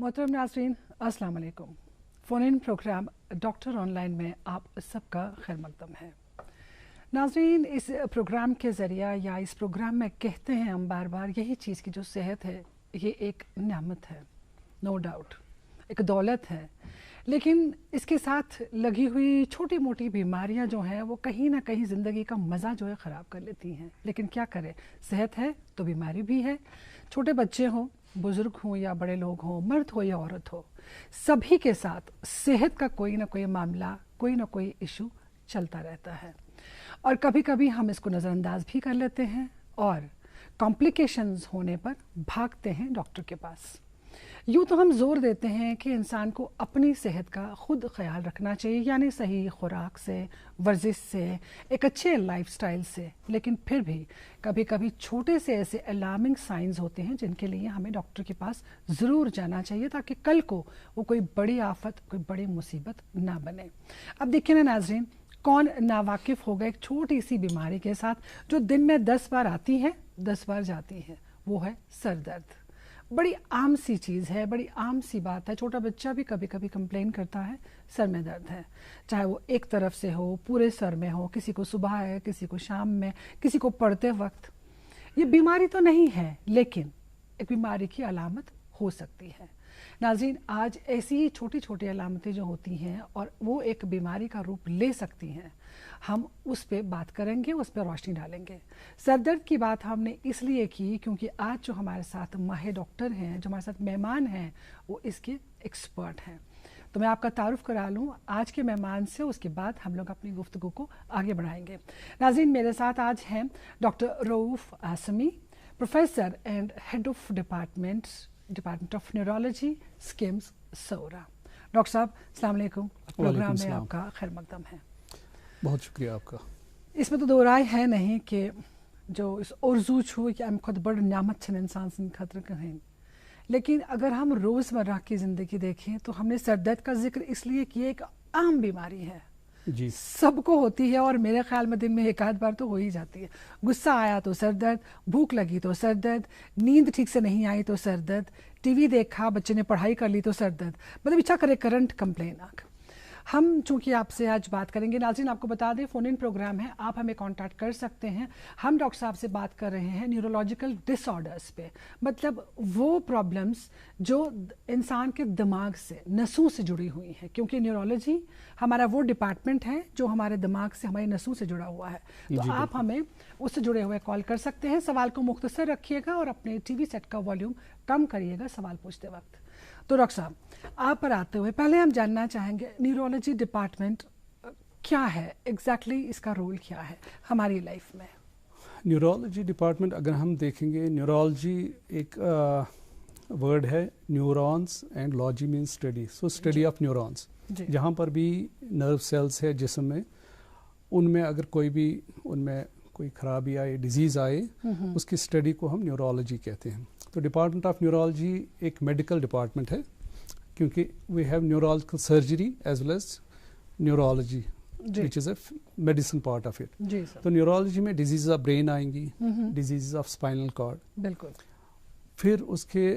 मोहतरम नाज़रीन, अस्सलाम वालेकुम। Phone in programme doctor online में आप सबका खैर मकदम है। नाज़रीन, इस प्रोग्राम के ज़रिया या इस प्रोग्राम में कहते हैं हम बार बार यही चीज़ की जो सेहत है ये एक नेमत है, नो डाउट, एक दौलत है। लेकिन इसके साथ लगी हुई छोटी मोटी बीमारियां जो हैं वो कहीं ना कहीं ज़िंदगी का मज़ा जो है ख़राब कर लेती हैं। लेकिन क्या करें, सेहत है तो बीमारी भी है। छोटे बच्चे हों, बुज़ुर्ग हों या बड़े लोग हों, मर्द हो या औरत हो, सभी के साथ सेहत का कोई ना कोई मामला, कोई ना कोई इशू चलता रहता है। और कभी कभी हम इसको नज़रअंदाज भी कर लेते हैं और कॉम्प्लिकेशंस होने पर भागते हैं डॉक्टर के पास। यूँ तो हम जोर देते हैं कि इंसान को अपनी सेहत का खुद ख्याल रखना चाहिए, यानी सही खुराक से, वर्जिश से, एक अच्छे लाइफस्टाइल से। लेकिन फिर भी कभी कभी छोटे से ऐसे अलार्मिंग साइंस होते हैं जिनके लिए हमें डॉक्टर के पास ज़रूर जाना चाहिए, ताकि कल को वो कोई बड़ी आफत, कोई बड़ी मुसीबत ना बने। अब देखिए ना नाज़रीन, कौन नावाकिफ़ होगा एक छोटी सी बीमारी के साथ जो दिन में 10 बार आती है, 10 बार जाती है। वो है सर दर्द। बड़ी आम सी चीज़ है, बड़ी आम सी बात है। छोटा बच्चा भी कभी कभी कंप्लेन करता है सर में दर्द है, चाहे वो एक तरफ से हो, पूरे सर में हो, किसी को सुबह है, किसी को शाम में, किसी को पढ़ते वक्त। ये बीमारी तो नहीं है लेकिन एक बीमारी की अलामत हो सकती है। नाज़रीन, आज ऐसी ही छोटी छोटी अलामतें जो होती हैं और वो एक बीमारी का रूप ले सकती हैं, हम उस पर बात करेंगे, उस पर रोशनी डालेंगे। सर दर्द की बात हमने इसलिए की क्योंकि आज जो हमारे साथ माहिर डॉक्टर हैं, जो हमारे साथ मेहमान हैं, वो इसके एक्सपर्ट हैं। तो मैं आपका तारुफ करा लूँ आज के मेहमान से, उसके बाद हम लोग अपनी गुफ्तगू को आगे बढ़ाएंगे। नाज़रीन, मेरे साथ आज हैं doctor Rauf Asmi, professor and head of department of neurology, SKIMS, Soura. Doctor साहब, अस्सलाम वालेकुम। प्रोग्राम में आपका खैर मकदम है। बहुत शुक्रिया आपका। इसमें तो दो राय है नहीं कि जो इस औरजू छू कि अम खुद बड़ न्यामत छन इंसान से खतर करें। लेकिन अगर हम रोज़मर्रा की ज़िंदगी देखें तो हमने सर दर्द का जिक्र इसलिए किया, एक आम बीमारी है जी, सबको होती है और मेरे ख्याल में दिन में एक आध बार तो हो ही जाती है। गुस्सा आया तो सर दर्द, भूख लगी तो सर दर्द, नींद ठीक से नहीं आई तो सर दर्द, टीवी देखा, बच्चे ने पढ़ाई कर ली तो सर दर्द, मतलब इच्छा करे करंट कंप्लेन आग। हम चूंकि आपसे आज बात करेंगे, नाज़रीन आपको बता दें फ़ोन इन प्रोग्राम है, आप हमें कांटेक्ट कर सकते हैं। हम डॉक्टर साहब से बात कर रहे हैं न्यूरोलॉजिकल डिसऑर्डर्स पे, मतलब वो प्रॉब्लम्स जो इंसान के दिमाग से, नसों से जुड़ी हुई हैं, क्योंकि न्यूरोलॉजी हमारा वो डिपार्टमेंट है जो हमारे दिमाग से, हमारी नसों से जुड़ा हुआ है। तो आप हमें उससे जुड़े हुए कॉल कर सकते हैं। सवाल को मुख्तसर रखिएगा और अपने टीवी सेट का वॉल्यूम कम करिएगा सवाल पूछते वक्त। तो डॉक्टर साहब, आप पर आते हुए पहले हम जानना चाहेंगे न्यूरोलॉजी डिपार्टमेंट क्या है, एग्जैक्टली इसका रोल क्या है हमारी लाइफ में? न्यूरोलॉजी डिपार्टमेंट अगर हम देखेंगे, न्यूरोलॉजी एक वर्ड है, neurons and logy mean study, so study of neurons. जहाँ पर भी नर्व सेल्स है जिस्म में, उनमें अगर उनमें कोई खराबी आए, डिजीज़ आए, उसकी स्टडी को हम न्यूरोलॉजी कहते हैं। तो डिपार्टमेंट ऑफ न्यूरोलॉजी एक मेडिकल डिपार्टमेंट है क्योंकि we have neurological surgery as well as neurology which is a medicine part of it. तो न्यूरोलॉजी में डिजीज़ ऑफ ब्रेन आएंगी, डिजीज़ ऑफ स्पाइनल कॉर्ड, बिल्कुल, फिर उसके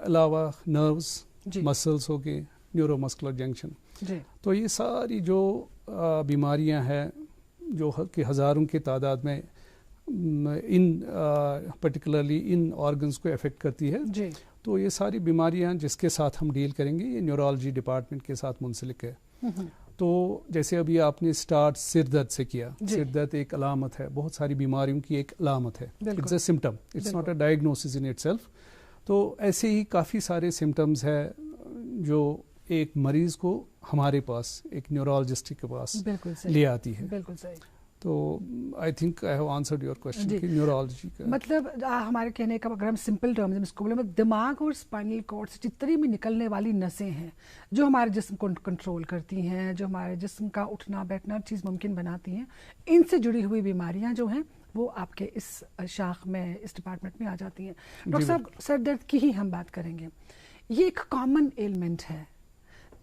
अलावा नर्व्स, मसल्स हो गए, न्यूरोमस्कुलर जंक्शन। तो ये सारी जो बीमारियां हैं जो कि हज़ारों की तादाद में इन पर्टिकुलरली इन ऑर्गन्स को अफेक्ट करती है जी। तो ये सारी बीमारियां जिसके साथ हम डील करेंगे ये न्यूरोलॉजी डिपार्टमेंट के साथ मुंसलिक है। तो जैसे अभी आपने स्टार्ट सिर दर्द से किया, सिर दर्द एक अलामत है, बहुत सारी बीमारियों की एक अलामत है, it's a symptom, it's not a diagnosis in itself. तो ऐसे ही काफ़ी सारे सिम्टम्स है जो एक मरीज़ को हमारे पास, एक न्यूरोलॉजिस्ट के पास ले आती है। बिल्कुल सही। तो I think I have answered your question कि न्यूरोलॉजी का मतलब हमारे कहने का, अगर हम सिंपल टर्म्स में इसको बोले, दिमाग और स्पाइनल कॉर्ड से जितनी भी निकलने वाली नसें हैं जो हमारे जिस्म को कंट्रोल करती हैं, जो हमारे जिस्म का उठना बैठना चीज़ मुमकिन बनाती हैं, इनसे जुड़ी हुई बीमारियां जो हैं वो आपके इस शाख में, इस डिपार्टमेंट में आ जाती हैं। डॉक्टर साहब, सर दर्द की ही हम बात करेंगे, ये एक कॉमन एलिमेंट है,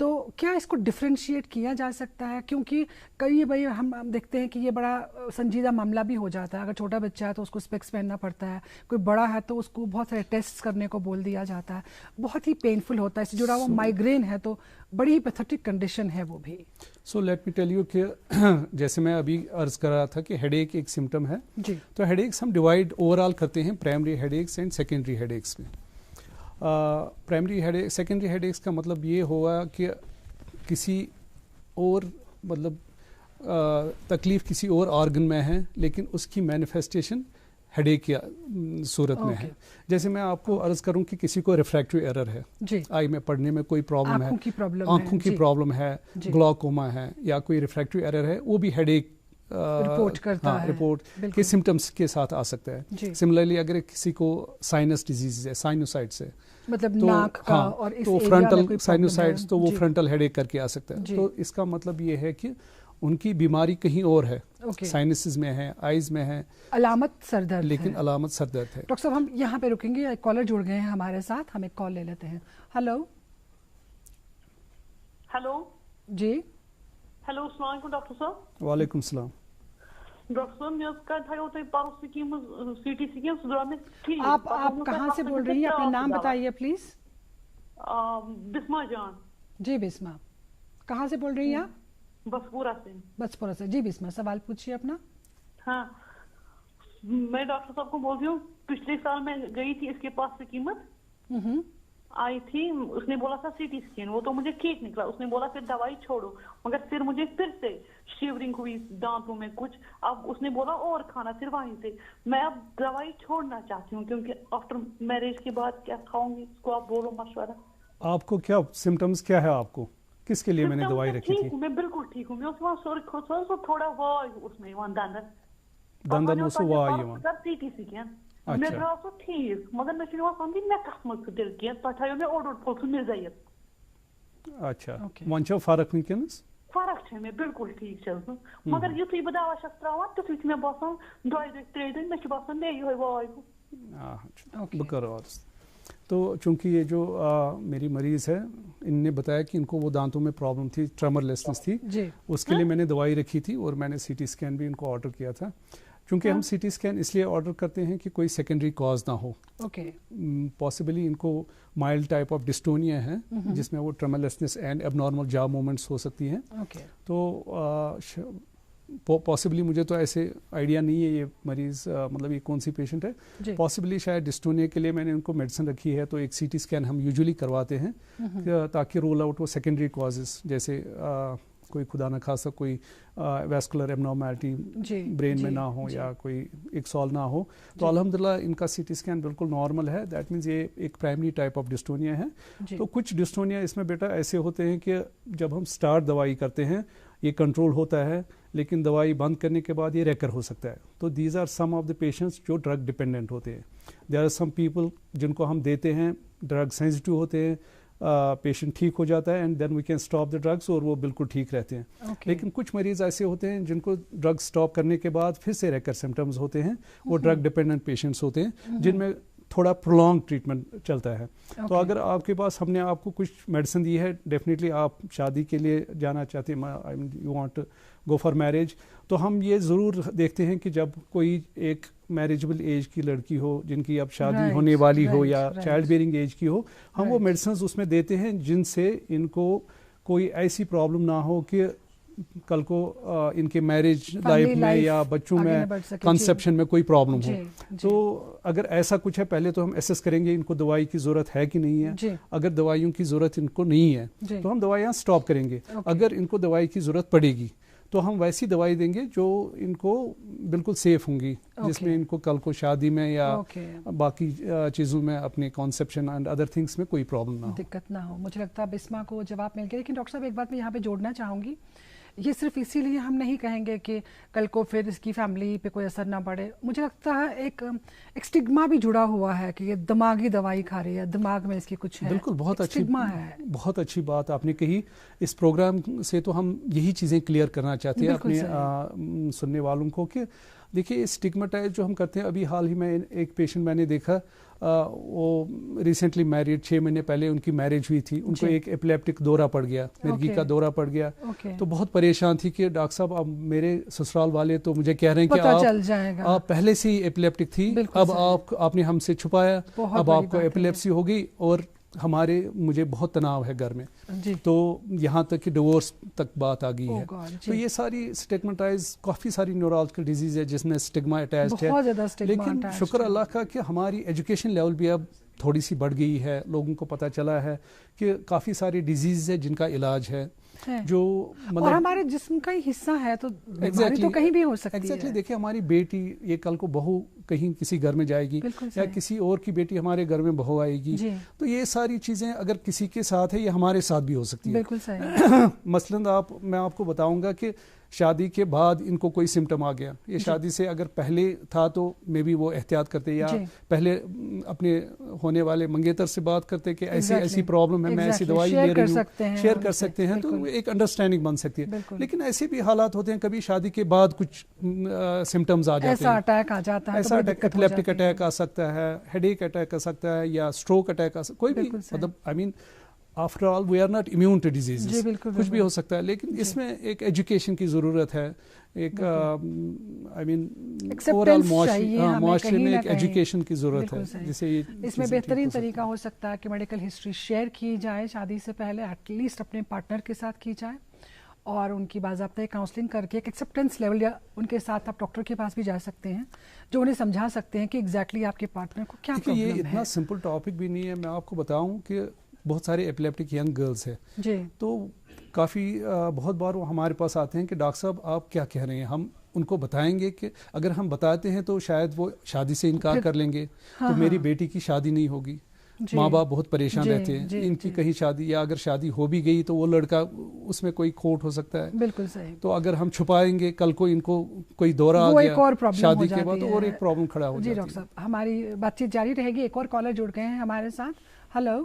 तो क्या इसको डिफ्रेंशिएट किया जा सकता है? क्योंकि कई भाई हम देखते हैं कि ये बड़ा संजीदा मामला भी हो जाता है. अगर छोटा बच्चा है तो उसको स्पेक्स पहनना पड़ता है, कोई बड़ा है तो उसको बहुत सारे टेस्ट करने को बोल दिया जाता है. बहुत ही पेनफुल होता है. इससे जुड़ा हुआ माइग्रेन है तो बड़ी ही पैथेटिक कंडीशन है वो भी. So let me tell you कि जैसे मैं अभी अर्ज कर रहा था कि हेडेक एक सिम्टम है जी. तो हेडेक्स हम डिवाइड ओवरऑल करते हैं primary headaches and secondary headaches में. प्राइमरी हेडेक, सेकेंडरी हेडेक्स का मतलब ये होगा कि किसी और मतलब तकलीफ किसी और ऑर्गन में है लेकिन उसकी मैनिफेस्टेशन हेडेक की सूरत में है. जैसे मैं आपको अर्ज करूं कि किसी को रिफ्रैक्टिव एरर है, आई में पढ़ने में कोई प्रॉब्लम है, आंखों की प्रॉब्लम है, ग्लॉकोमा है या कोई रिफ्रैक्टिव एरर है, वो भी हेडेक रिपोर्ट करता है, रिपोर्ट के सिम्टम्स के साथ आ सकता है. सिमिलरली अगर किसी को साइनस डिजीज है, साइनोसाइट्स है, मतलब तो, नाक का और इस तो फ्रंटल साइनोसाइट्स, तो वो फ्रंटल हेडेक करके आ सकता है. तो इसका मतलब ये है कि उनकी बीमारी कहीं और है, साइनसिस में है, आईज में है, अलामत सरदर्द लेकिन अलामत सरदर्द है. डॉक्टर साहब हम यहाँ पे रुकेंगे, एक कॉलर जुड़ गए हैं हमारे साथ, हम एक कॉल ले लेते हैं. हेलो हेलो जी. हेलो अस्सलाम वालेकुम डॉक्टर साहब. वालेकुम सलाम. डॉक्टर साहब मैं उसका था पारो स्कीम सीटी स्कीम सुधरा में ठीक. आप कहाँ से बोल रही हैं? अपना नाम बताइए प्लीज. बिस्मा जान. जी बिस्मा, कहाँ से बोल रही हैं आप? बसपुरा से. बसपुरा से. जी बिस्मा, सवाल पूछिए अपना. हाँ, मैं डॉक्टर साहब को बोल रही हूँ, पिछले साल मैं गई थी इसके पास से कीमत आई थी, उसने बोला था सीटी स्कैन, वो तो मुझे ठीक निकला. उसने बोला फिर दवाई छोड़ो, मगर फिर मुझे फिर से शिवरिंग हुई दांतों में कुछ. अब उसने बोला और खाना, फिर वहीं से मैं अब दवाई छोड़ना चाहती हूँ क्योंकि आफ्टर मैरिज के बाद क्या खाऊंगी, उसको आप बोलो मशवरा. आपको क्या सिम्टम्स क्या है, आपको किसके लिए मैंने दवाई रखी थी? मैं बिल्कुल ठीक हूँ. मैं उसमें थोड़ा वाय उसमें दंदन वाय सीटी स्कैन मैं सो ठीक, मगर मैं समझी मैं कस मज दिल की तथा मैं ओड फुल सह मिर्जाइत. अच्छा वन छो फर्क वनकस? फर्क है, मैं बिल्कुल ठीक छस, मगर युथुई बह दवा छस त्रावान तुथुई मे बसान 2 दिन 3 दिन मे बसान मे ये वाय. बह करो. तो चूंकि ये जो मेरी मरीज़ है, इनने बताया कि इनको वो दांतों में प्रॉब्लम थी, ट्रेमरलेसनेस थी जी. उसके लिए मैंने दवाई रखी थी और मैंने सीटी स्कैन भी इनको ऑर्डर किया था. क्योंकि हम सीटी स्कैन इसलिए ऑर्डर करते हैं कि कोई सेकेंडरी कॉज ना हो. पॉसिबली इनको माइल्ड टाइप ऑफ डिस्टोनिया है जिसमें वो ट्रेमरलेसनेस एंड एबनॉर्मल जॉ मूवमेंट्स हो सकती हैं. तो पॉसिबली, मुझे तो ऐसे आइडिया नहीं है ये मरीज़ मतलब ये कौन सी पेशेंट है. पॉसिबली शायद डिस्टोनिया के लिए मैंने उनको मेडिसिन रखी है, तो एक सीटी स्कैन हम यूजुअली करवाते हैं ताकि रोल आउट वो सेकेंडरी कॉजेस, जैसे कोई खुदा न खासा कोई वैस्कुलर एबनॉर्मैलिटी ब्रेन में ना हो या कोई एक्सॉल ना हो. तो अल्हम्दुलिल्लाह इनका सीटी स्कैन बिल्कुल नॉर्मल है. दैट मीन्स ये एक प्राइमरी टाइप ऑफ डिस्टोनिया है. तो कुछ डिस्टोनिया इसमें बेटा ऐसे होते हैं कि जब हम स्टार्ट दवाई करते हैं ये कंट्रोल होता है, लेकिन दवाई बंद करने के बाद ये रेकर हो सकता है. तो these are some of the patients जो ड्रग डिपेंडेंट होते हैं. देयर आर सम पीपल जिनको हम देते हैं, ड्रग सेंसिटिव होते हैं, पेशेंट ठीक हो जाता है and then we can stop the drugs और वो बिल्कुल ठीक रहते हैं. लेकिन कुछ मरीज ऐसे होते हैं जिनको ड्रग स्टॉप करने के बाद फिर से रेकर सिम्टम्स होते हैं, वो ड्रग डिपेंडेंट पेशेंट्स होते हैं जिनमें थोड़ा प्रोलॉन्ग ट्रीटमेंट चलता है. तो अगर आपके पास हमने आपको कुछ मेडिसिन दी है, डेफिनेटली आप शादी के लिए जाना चाहते हैं, you want go for marriage, तो हम ये ज़रूर देखते हैं कि जब कोई एक मैरिजेबल एज की लड़की हो जिनकी अब शादी होने वाली हो या चाइल्ड बेयरिंग एज की हो, हम वो मेडिसिन उसमें देते हैं जिनसे इनको कोई ऐसी प्रॉब्लम ना हो कि कल को इनके मैरिज लाइफ में या बच्चों में कंसेप्शन में कोई प्रॉब्लम हो. तो अगर ऐसा कुछ है, पहले तो हम एसेस करेंगे इनको दवाई की ज़रूरत है कि नहीं है. अगर दवाइयों की ज़रूरत इनको नहीं है तो हम दवाइयाँ स्टॉप करेंगे. अगर इनको दवाई की ज़रूरत पड़ेगी तो हम वैसी दवाई देंगे जो इनको बिल्कुल सेफ होंगी, जिसमें इनको कल को शादी में या बाकी चीज़ों में अपने कॉन्सेप्शन एंड अदर थिंग्स में कोई प्रॉब्लम ना हो, दिक्कत ना हो. मुझे लगता है बिस्मा को जवाब मिल गया. लेकिन डॉक्टर साहब एक बात मैं यहाँ पे जोड़ना चाहूँगी, ये सिर्फ इसीलिए हम नहीं कहेंगे कि कल को फिर इसकी फैमिली पे कोई असर ना पड़े. मुझे लगता है एक स्टिग्मा भी जुड़ा हुआ है कि ये दिमागी दवाई खा रही है, दिमाग में इसकी कुछ है. बिल्कुल, बहुत अच्छी स्टिग्मा है. बहुत अच्छी बात आपने कही. इस प्रोग्राम से तो हम यही चीज़ें क्लियर करना चाहते हैं अपने सुनने वालों को कि देखिए स्टिग्मेटाइज जो हम करते हैं, अभी हाल ही में एक पेशेंट मैंने देखा, वो रिसेंटली मैरिड, 6 महीने पहले उनकी मैरिज हुई थी, उनको एक एपिलेप्टिक दौरा पड़ गया, मिर्गी का दौरा पड़ गया, तो बहुत परेशान थी कि डॉक्टर साहब अब मेरे ससुराल वाले तो मुझे कह रहे हैं कि आप पहले से ही एपिलेप्टिक थी, अब आपने हमसे छुपाया, अब आपको एपिलेप्सी होगी और मुझे बहुत तनाव है घर में, तो यहाँ तक कि डिवोर्स तक बात आ गई है। तो ये सारी स्टिग्मेटाइज, काफ़ी सारी न्यूरोलॉजिकल डिजीज है जिसमें स्टिग्मा अटैच्ड है, लेकिन शुक्र अल्लाह का कि हमारी एजुकेशन लेवल भी अब थोड़ी सी बढ़ गई है, लोगों को पता चला है कि काफ़ी सारी डिजीज है जिनका इलाज है, जो मतलब और हमारे जिस्म का ही हिस्सा है, तो बीमारी तो कहीं भी हो सकती है। देखिए हमारी बेटी, ये कल को बहू कहीं किसी घर में जाएगी या किसी और की बेटी हमारे घर में बहू आएगी, तो ये सारी चीजें अगर किसी के साथ है, ये हमारे साथ भी हो सकती है। बिल्कुल सही। मसलन मैं आपको बताऊंगा कि शादी के बाद इनको कोई सिम्टम आ गया, ये शादी से अगर पहले था तो मे बी वो एहतियात करते, या पहले अपने होने वाले मंगेतर से बात करते कि ऐसी ऐसी प्रॉब्लम है, मैं ऐसी दवाई ले रही हूँ, शेयर कर सकते हैं, तो एक अंडरस्टैंडिंग बन सकती है। लेकिन ऐसे भी हालात होते हैं, कभी शादी के बाद कुछ सिम्टम्स आ जाते हैं, ऐसा अटैक आ जाता है, ऐसा एपिलेप्टिक अटैक आ सकता है, हेडेक अटैक आ सकता है, या स्ट्रोक अटैक आ सकता है, कोई भी, मतलब I mean after all we are not immune to diseases, कुछ भी हो सकता है, लेकिन इसमें एक एजुकेशन की ज़रूरत है, एक आई मीन ओवरऑल माशरे में एक एजुकेशन की ज़रूरत है, जिसे इसमें बेहतरीन तरीका हो सकता है कि मेडिकल हिस्ट्री शेयर की जाए शादी से पहले, एटलीस्ट अपने पार्टनर के साथ की जाए, और उनकी बाज़ाब्ता काउंसलिंग करके एक एक्सेप्टेंस लेवल, या उनके साथ आप डॉक्टर के पास भी जा सकते हैं जो उन्हें समझा सकते हैं कि एग्जैक्टली आपके पार्टनर को क्या प्रॉब्लम है। ये इतना सिंपल टॉपिक भी नहीं है। मैं आपको बताऊं कि बहुत सारे एपिलेप्टिक यंग गर्ल्स हैं जी, तो काफ़ी बहुत बार वो हमारे पास आते हैं कि डॉक्टर साहब आप क्या कह रहे हैं, हम उनको बताएंगे कि अगर हम बताते हैं तो शायद वो शादी से इनकार कर लेंगे, तो मेरी बेटी की शादी नहीं होगी, माँ बाप बहुत परेशान रहते हैं, इनकी कहीं शादी, या अगर शादी हो भी गई तो वो लड़का, उसमें कोई खोट हो सकता है। बिल्कुल सही। तो अगर हम छुपाएंगे, कल को इनको कोई दौरा आ गया शादी के बाद, और एक प्रॉब्लम खड़ा हो जाती है। जी डॉक्टर साहब, हमारी बातचीत जारी रहेगी, एक और कॉलर जुड़ गए हैं हमारे साथ। हेलो,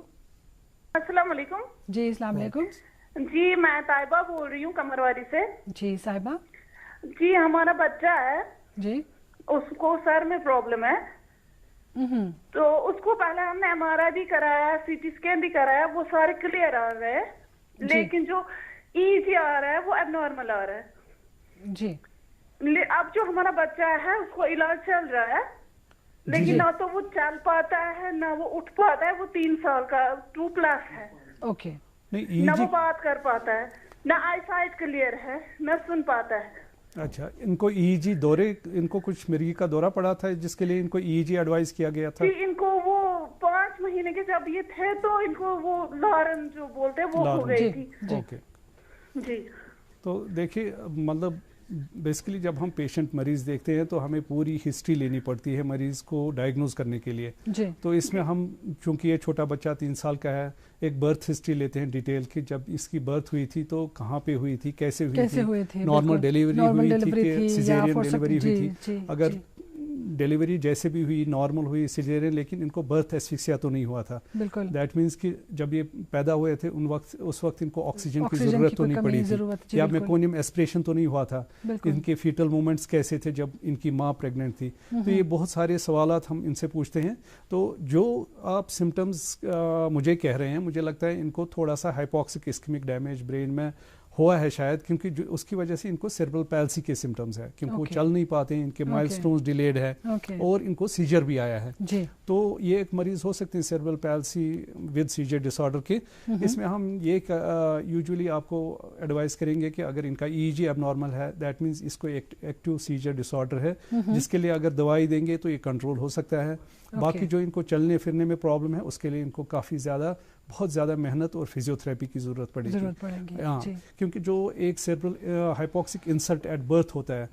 अस्सलाम वालेकुम। जी अस्सलाम वालेकुम। जी मैं ताइबा बोल रही हूँ कमरवारी से। जी साहिबा। जी हमारा बच्चा है जी, उसको सर में प्रॉब्लम है, तो उसको पहले हमने MRI भी कराया, CT स्कैन भी कराया, वो सारे क्लियर आ रहे हैं, लेकिन जो EEG आ रहा है वो एबनॉर्मल आ रहा है जी। अब जो हमारा बच्चा है उसको इलाज चल रहा है, लेकिन ना तो वो चल पाता है ना वो उठ पाता है, वो 3 साल का 2+ है। ओके। ना वो बात कर पाता है, ना आई साइट क्लियर है, ना सुन पाता है। अच्छा, इनको EEG दौरे, इनको कुछ मिर्गी का दौरा पड़ा था जिसके लिए इनको EEG एडवाइस किया गया था? जी इनको वो 5 महीने के जब ये थे तो इनको वो लारन जो बोलते हैं वो हो गई थी। ओके जी। तो देखिए मतलब बेसिकली जब हम पेशेंट मरीज देखते हैं तो हमें पूरी हिस्ट्री लेनी पड़ती है मरीज को डायग्नोज करने के लिए जी। तो इसमें हम, चूंकि ये छोटा बच्चा 3 साल का है, एक बर्थ हिस्ट्री लेते हैं डिटेल की, जब इसकी बर्थ हुई थी तो कहाँ पे हुई थी, कैसे हुई थी, नॉर्मल डिलीवरी हुई थी कि सिजेरियन डिलीवरी हुई थी, अगर डिलीवरी जैसे भी हुई, नॉर्मल हुई, सिजेरियन, लेकिन इनको बर्थ एस्फिक्सिया तो नहीं हुआ था। दैट मीन्स कि जब ये पैदा हुए थे उस वक्त इनको ऑक्सीजन की जरूरत तो नहीं पड़ी थी, या मेकोनियम एस्पिरेशन तो नहीं हुआ था, इनके फीटल मूवमेंट्स कैसे थे जब इनकी माँ प्रेग्नेंट थी। तो ये बहुत सारे सवालात हम इनसे पूछते हैं। तो जो आप सिम्टम्स मुझे कह रहे हैं, मुझे लगता है इनको थोड़ा सा हाइपोक्सिक इस्केमिक डैमेज ब्रेन में हुआ है शायद, क्योंकि उसकी वजह से इनको सेरेब्रल पैल्सी के सिम्टम्स है, क्योंकि वो चल नहीं पाते हैं, इनके माइलस्टोन्स डिलेड है, और इनको सीजर भी आया है जी। तो ये एक मरीज हो सकते हैं cerebral palsy with scissor disorder के। इसमें हम ये यूजुअली आपको एडवाइस करेंगे कि अगर इनका EEG एबनॉर्मल है, दैट मीन्स इसको एक्टिव सीजर डिसऑर्डर है, जिसके लिए अगर दवाई देंगे तो ये कंट्रोल हो सकता है। बाकी जो इनको चलने फिरने में प्रॉब्लम है उसके लिए इनको काफ़ी बहुत ज़्यादा मेहनत और फिजियोथेरेपी की ज़रूरत पड़ेगी। हाँ, क्योंकि जो एक cerebral hypoxic insult at birth होता है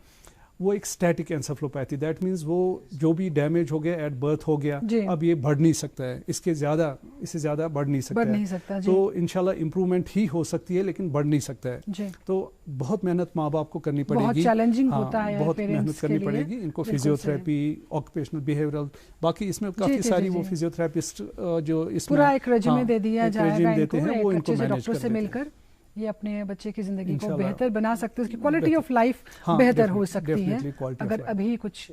वो एक स्टैटिक एन्सेफलोपैथी, दैट मीन्स वो जो भी डैमेज हो गया एट बर्थ हो गया, अब ये बढ़ नहीं सकता है, इससे ज़्यादा बढ़ नहीं सकता है। तो इंशाल्लाह इम्प्रूवमेंट ही हो सकती है लेकिन बढ़ नहीं सकता है। तो बहुत मेहनत माँ बाप को करनी पड़ेगी, बहुत चैलेंजिंग होता है, बहुत मेहनत करनी पड़ेगी इनको, फिजियोथेरेपी, ऑक्यूपेशनल बिहेवियरल, बाकी इसमें काफ़ी सारी वो फिजियोथेरेपिस्ट जो इसमें पूरा एक रेजिमे दे दिया जाएगा देते हैं, वो इनको मैनेज डॉक्टर से मिलकर یہ اپنے بچے کی زندگی کو بہتر بنا سکتے ہیں, اس کی کوالٹی آف لائف بہتر ہو سکتی ہے اگر ابھی کچھ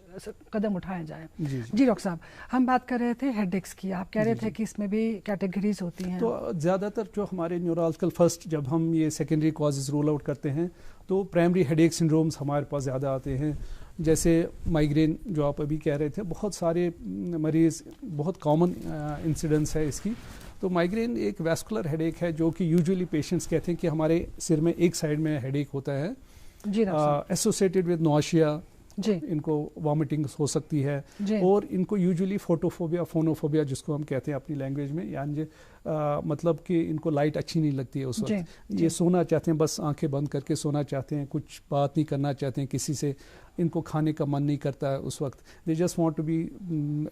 قدم اٹھائے جائیں. جی ڈاکٹر صاحب, ہم بات کر رہے تھے ہیڈ ایکس کی, آپ کہہ رہے تھے کہ اس میں بھی کیٹیگریز ہوتی ہیں. تو زیادہ تر جو ہمارے نیورولوجیکل فرسٹ جب ہم یہ سیکنڈری کازز رول آؤٹ کرتے ہیں تو پرائمری ہیڈ ایک سنڈرومز ہمارے پاس زیادہ آتے ہیں, جیسے مائگرین جو آپ ابھی کہہ رہے تھے, بہت سارے مریض, بہت کامن انسیڈنس ہے اس کی. تو مائگرین ایک ویسکولر ہیڈ ایک ہے جو کہ یوزلی پیشنٹس کہتے ہیں کہ ہمارے سر میں ایک سائڈ میں ہیڈ ایک ہوتا ہے, ایسوسیٹیڈ ود نوشیا, ان کو وامٹنگ ہو سکتی ہے, اور ان کو یوزلی فوٹوفوبیا, فونوفوبیا جس کو ہم کہتے ہیں اپنی لینگویج میں, یعنی مطلب کہ ان کو لائٹ اچھی نہیں لگتی ہے اس وقت, یہ سونا چاہتے ہیں, بس آنکھیں بند کر کے سونا چاہتے ہیں, کچھ بات نہیں کرنا چاہتے ہیں کسی سے, ان کو کھانے کا من نہیں کرتا ہے اس وقت, they just want to be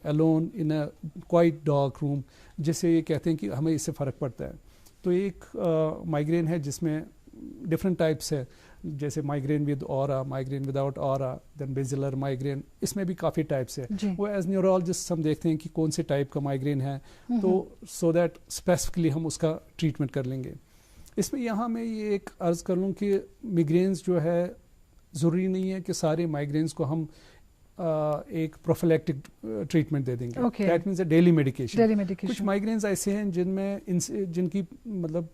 alone in a quiet dark room, جس سے یہ کہتے ہیں کہ ہمیں اس سے فرق پڑتا ہے. تو ایک مائگرین ہے جس میں ڈفرینٹ ٹائپس ہے, جیسے migraine with aura, migraine without aura, then basilar migraine, اس میں بھی کافی ٹائپس ہے. وہ ایز نیورولوجسٹ ہم دیکھتے ہیں کہ کون سے ٹائپ کا مائگرین ہے, تو سو دیٹ اسپیسیفکلی ہم اس کا ٹریٹمنٹ کر لیں گے. اس میں یہاں میں یہ ایک عرض کر لوں کہ میگرینز جو ہے ضروری نہیں ہے کہ سارے مائگرینز کو ہم ایک پروفیلیکٹک ٹریٹمنٹ دے دیں گے, that means a daily medication. کچھ مائگرینز ایسے ہیں جن کی مطلب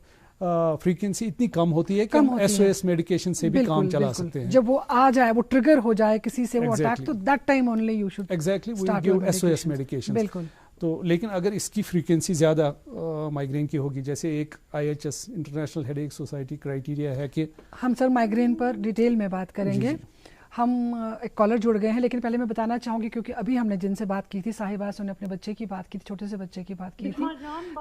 فریکوینسی اتنی کم ہوتی ہے کہ ہم ایس او ایس میڈیکیشن سے بھی کام چلا سکتے ہیں. جب وہ آ جائے, وہ ٹریگر ہو جائے کسی سے وہ اٹیک, تو that time only you should exactly we give S O S medication. بالکل. تو لیکن اگر اس کی فریکوینسی زیادہ مائگرین کی ہوگی, جیسے ایک IHS انٹرنیشنل ہیڈ ایک سوسائٹی کرائیٹیریا ہے کہ ہم سر مائگرین پر ڈیٹیل میں بات کریں گے. ہم ایک کالر جڑ گئے ہیں, لیکن پہلے میں بتانا چاہوں گی کیونکہ ابھی ہم نے جن سے بات کی تھی, صاحبہ سے, انہوں نے اپنے بچے کی بات کی تھی, چھوٹے سے بچے کی بات کی تھی.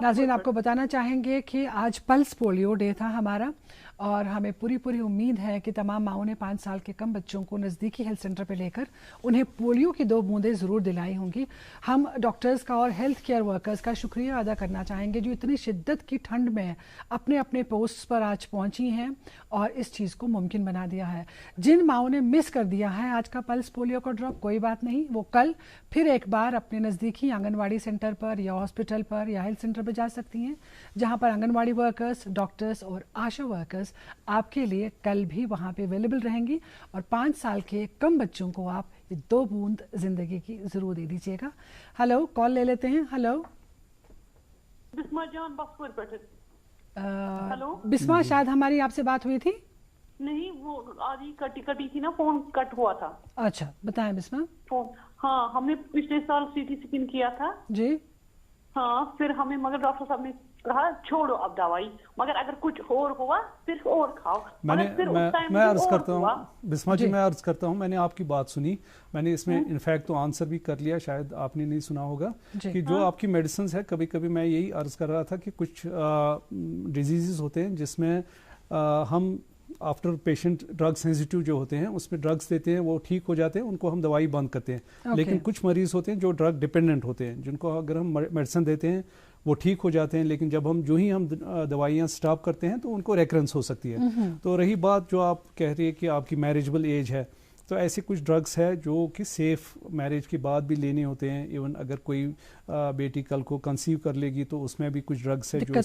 ناظرین آپ کو بتانا چاہیں گے کہ آج پلس پولیو ڈے تھا ہمارا, اور ہمیں پوری امید ہے کہ تمام ماؤں نے 5 سال کے کم بچوں کو نزدیکی ہیلتھ سینٹر پہ لے کر انہیں پولیو کی 2 بوندیں ضرور دلائی ہوں گی. ہم ڈاکٹرز کا اور ہیلتھ کیئر ورکرز کا شکریہ ادا کرنا چاہیں گے جو اتنی شدت کی ٹھنڈ میں اپنے پوسٹ پر آج پہنچی ہیں اور اس چیز کو ممکن بنا دیا ہے. جن ماؤں نے مس کر دیا ہے آج کا پلس پولیو کا ڈراپ, کوئی بات نہیں, وہ کل پھر ایک بار اپنے نزدیکی آنگن واڑی سینٹر پر یا ہاسپٹل پر یا ہیلتھ سینٹر پہ جا سکتی ہیں, جہاں پر آنگن واڑی ورکرز, ڈاکٹرز اور آشا ورکرز آپ کے لیے کل بھی وہاں پہ اویلیبل رہیں گی. اور 5 سال کے کم بچوں کو آپ یہ 2 بوند زندگی کی ضرور دے دیجیے گا. ہلو, کال لے لیتے ہیں. ہلو بسما جان بخور بیٹھے. ہلو بسما, شاید ہماری آپ سے بات ہوئی تھی. نہیں, وہ آدھی کٹی تھی نا, فون کٹ ہوا تھا. اچھا بتائیں بسما. ہاں, ہم نے پچھلے سال CT اسکین کیا تھا. جی ہاں, پھر ہمیں مگر ڈاکٹر صاحب نے کہا چھوڑو اب دوائی, مگر اگر کچھ اور ہوا پھر اور کھاؤ. میں عرض کرتا ہوں بسما جی, میں عرض کرتا ہوں, میں نے آپ کی بات سنی, میں نے اس میں انفیکٹ تو آنسر بھی کر لیا, شاید آپ نے نہیں سنا ہوگا کہ جو آپ کی میڈیسنز ہے, کبھی کبھی میں یہی عرض کر رہا تھا کہ کچھ ڈیزیزز ہوتے ہیں جس میں ہم آفٹر پیشنٹ ڈرگ سینسیٹیو جو ہوتے ہیں اس میں ڈرگس دیتے ہیں, وہ ٹھیک ہو جاتے ہیں, ان کو ہم دوائی بند کرتے ہیں. لیکن کچھ مریض ہوتے ہیں جو ڈرگ ڈپینڈنٹ ہوتے ہیں, جن کو اگر ہم میڈیسن دیتے ہیں وہ ٹھیک ہو جاتے ہیں, لیکن جب ہم دوائیاں سٹاپ کرتے ہیں تو ان کو ریکرنس ہو سکتی ہے. تو رہی بات جو آپ کہہ رہی ہے کہ آپ کی میریجبل ایج ہے, تو ایسے کچھ ڈرگس ہے جو کہ سیف میرج کے بعد بھی لینے ہوتے ہیں. ایون اگر کوئی بیٹی کل کو کنسیو کر لے گی تو اس میں بھی کچھ ڈرگس ہے جو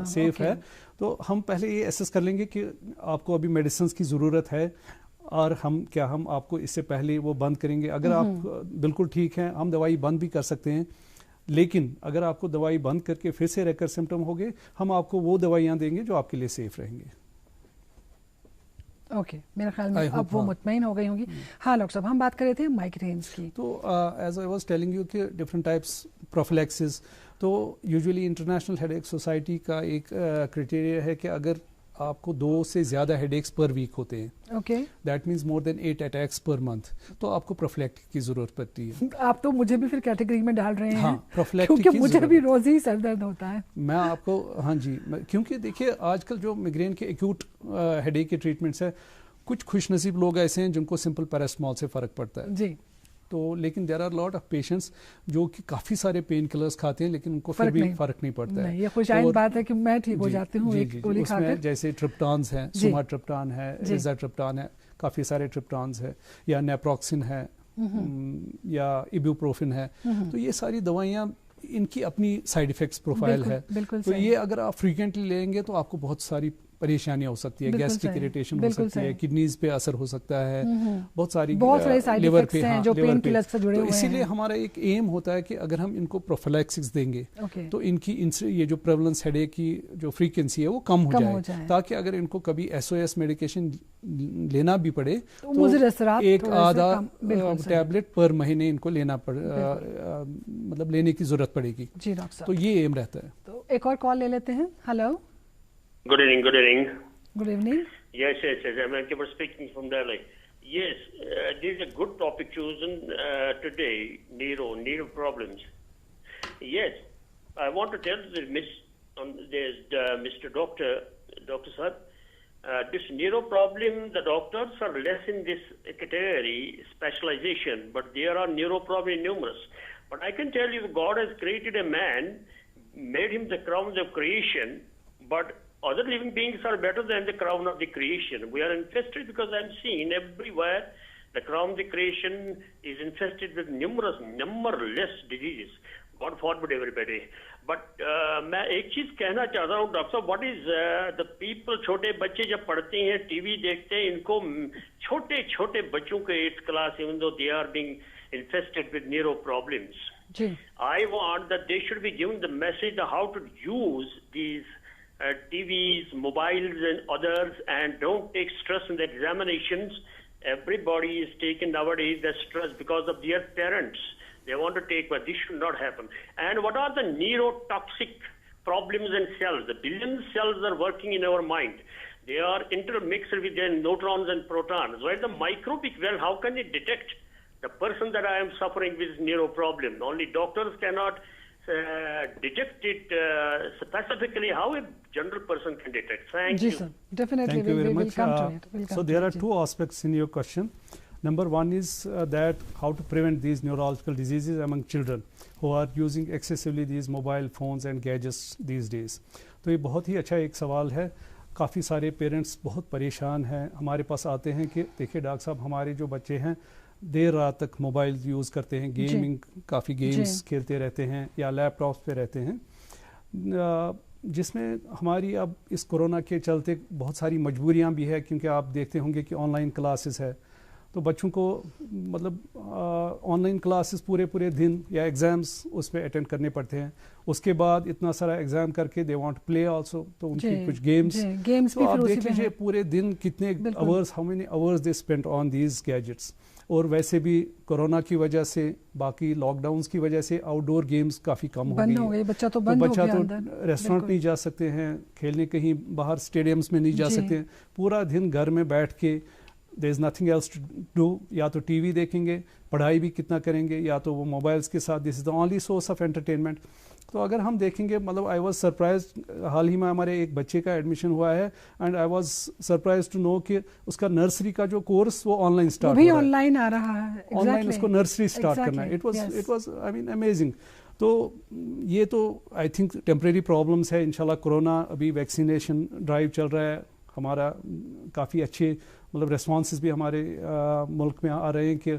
سیف ہے. تو ہم پہلے یہ ایسس کر لیں گے کہ آپ کو ابھی میڈیسنز کی ضرورت ہے, اور ہم آپ کو اس سے پہلے وہ بند کریں گے. اگر آپ بالکل ٹھیک ہیں, ہم دوائی بند بھی کر سکتے ہیں, لیکن اگر آپ کو دوائی بند کر کے پھر سے ریکر سمٹم ہو گئے, ہم آپ کو وہ دوائیاں دیں گے جو آپ کے لیے سیف رہیں گے. اوکے, میرا خیال میں اب وہ مطمئن ہو گئی ہوں گی. ہاں ڈاکٹر صاحب, ہم بات کر رہے تھے مائگرینز کی. تو as I was telling you کہ ڈفرنٹ ٹائپس پروفیلیکسز. تو یوزلی انٹرنیشنل ہیڈ ایک سوسائٹی کا ایک کرائٹیریا ہے کہ اگر آپ کو 2 سے زیادہ ہیڈ ایکس پر ویک ہوتے ہیں, okay, that means more than 8 attacks per month, تو آپ کو پروفیلیکٹک کی ضرورت پڑتی ہے. آپ تو مجھے بھی پھر کیٹیگری میں ڈال رہے ہیں. ہاں, پروفیلیکٹک کیونکہ مجھے بھی روز ہی سر درد ہوتا ہے. میں آپ کو, ہاں جی, کیونکہ دیکھیے آج کل جو میگرین کے ایکیوٹ ہیڈ ایک کے ٹریٹمنٹس ہے, کچھ خوش نصیب لوگ ایسے ہیں جن کو سمپل پیراسٹمال سے فرق پڑتا ہے. جی. تو لیکن there are lot of patients جو کہ کافی سارے پین کلرز کھاتے ہیں لیکن ان کو پھر بھی فرق نہیں پڑتا ہے. یہ خوش آئند بات ہے کہ میں ٹھیک ہو جاتی ہوں ایک گولی کھا کر. جیسے ٹرپٹانز ہیں, سوما ٹرپٹان ہے, ریزا ٹرپٹان ہے, کافی سارے ٹرپٹانز ہے, یا نیپروکسن ہے, یا ایبوپروفن ہے. تو یہ ساری دوائیاں ان کی اپنی سائیڈ افیکٹس پروفائل ہے. تو یہ اگر آپ فریکوینٹلی لیں گے تو آپ کو بہت ساری परेशानियां हो सकती है, गैस्ट्रिक इरिटेशन हो सकती है, किडनीज पे असर हो सकता है, बहुत सारे लिवर पे, जो पेन किलर्स से जुड़े हुए हैं। तो इसीलिए हमारा एक एम होता है कि अगर हम इनको प्रोफिलैक्सिस देंगे तो इनकी ये जो प्रेवलेंस हेडेक की जो फ्रीक्वेंसी है वो कम हो जाए, ताकि अगर इनको कभी SOS मेडिकेशन लेना भी पड़े तो एक आधा टैबलेट पर महीने इनको लेना मतलब लेने की जरूरत पड़ेगी जी डॉक्टर साहब। तो ये एम रहता है। तो एक और कॉल ले लेते हैं। Hello, good evening. Good evening. Yes, I'm Akbar speaking from Delhi. Yes, this is a good topic chosen today, neuro problems. Yes, I want to tell Mr. Dr. Sir, this neuro problem, the doctors are less in this category, specialization, but there are neuro problems numerous. But I can tell you, God has created a man, made him the crown of creation, but other living beings are better than the crown of the creation. We are infested because I'm seeing everywhere the crown of the creation is infested with numberless diseases. God forbid everybody. But मैं एक चीज कहना चाहता हूँ doctor साहब, what is the people, छोटे बच्चे जब पढ़ते हैं, टीवी देखते हैं, इनको छोटे छोटे बच्चों के 8th class, even though they are being infested with neuro problems, I want that they should be given the message of how to use these TVs, mobiles and others, and don't take stress in the examinations. Everybody is taking nowadays the stress because of their parents. They want to take, but this should not happen. And what are the neurotoxic problems and cells? The billion cells are working in our mind. They are intermixed with their neutrons and protons. Where the microbic well, how can it detect the person that I am suffering with neuro problem? Only doctors cannot detect it specifically. How a general person can detect? Thank you. Sir. Definitely. Thank you very much. So there are two aspects in your question. Number one is that how to prevent these neurological diseases among children who are using excessively these mobile phones and gadgets these days. तो ये बहुत ही अच्छा एक सवाल है। काफ़ी सारे parents बहुत परेशान हैं, हमारे पास आते हैं कि देखिए डॉक्टर साहब, हमारे जो बच्चे हैं देर रात तक मोबाइल यूज़ करते हैं, गेमिंग काफ़ी गेम्स खेलते रहते हैं या लैपटॉप्स पे रहते हैं, जिसमें हमारी अब इस कोरोना के चलते बहुत सारी मजबूरियां भी है, क्योंकि आप देखते होंगे कि ऑनलाइन क्लासेस है, तो बच्चों को मतलब ऑनलाइन क्लासेस पूरे दिन या एग्ज़ाम्स उस पर अटेंड करने पड़ते हैं, उसके बाद इतना सारा एग्ज़ाम करके दे वांट प्ले आल्सो, तो उनकी कुछ गेम्स तो आप देख लीजिए पूरे दिन कितने hours, how many hours they spend on these gadgets. और वैसे भी कोरोना की वजह से, बाकी लॉकडाउन्स की वजह से आउटडोर गेम्स काफ़ी कम हो गई, बच्चा तो रेस्टोरेंट नहीं जा सकते हैं, खेलने कहीं बाहर स्टेडियम्स में नहीं जा सकते हैं, पूरा दिन घर में बैठ के there is nothing else to do, या तो टीवी देखेंगे, पढ़ाई भी कितना करेंगे, या तो वो मोबाइल्स के साथ, this is the only source of entertainment. तो अगर हम देखेंगे, मतलब आई वाज सरप्राइज, हाल ही में हमारे एक बच्चे का एडमिशन हुआ है and I was surprised to know कि उसका नर्सरी का जो कोर्स वो ऑनलाइन स्टार्ट हो रहा है, ऑनलाइन आ रहा है, ऑनलाइन उसको नर्सरी स्टार्ट करना है। It was I mean amazing. तो ये तो आई थिंक टेम्परेरी प्रॉब्लम्स है, इंशाल्लाह कोरोना, अभी वैक्सीनेशन ड्राइव चल रहा है हमारा, काफ़ी अच्छे मतलब रेस्पॉन्सेस भी हमारे मुल्क में आ रहे हैं कि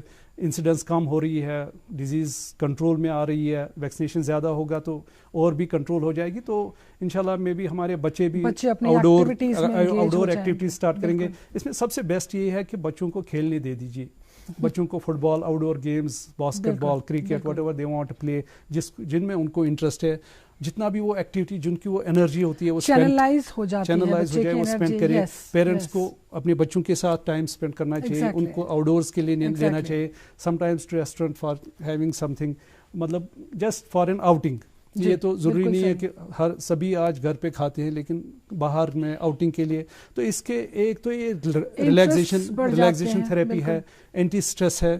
इंसिडेंस कम हो रही है, डिजीज़ कंट्रोल में आ रही है, वैक्सीनेशन ज़्यादा होगा तो और भी कंट्रोल हो जाएगी। तो इंशाल्लाह में भी हमारे बच्चे भी आउटडोर एक्टिविटीज़ स्टार्ट करेंगे। इसमें सबसे बेस्ट ये है कि बच्चों को खेलने दे दीजिए, बच्चों को football, outdoor games, basketball, cricket, whatever they want to play, जिनमें उनको इंटरेस्ट है, जितना भी वो एक्टिविटी, जिनकी वो एनर्जी होती है वो चैनलाइज हो जाती है, वो स्पेंड करें। पेरेंट्स को अपने बच्चों के साथ टाइम स्पेंड करना चाहिए, उनको आउटडोर्स के लिए लेना चाहिए, sometimes to restaurant for having something, मतलब जस्ट फॉर एन आउटिंग। ये तो ज़रूरी नहीं है कि हर सभी आज घर पे खाते हैं, लेकिन बाहर में आउटिंग के लिए, तो इसके एक तो ये रिलैक्सेशन थेरेपी है, एंटी स्ट्रेस है,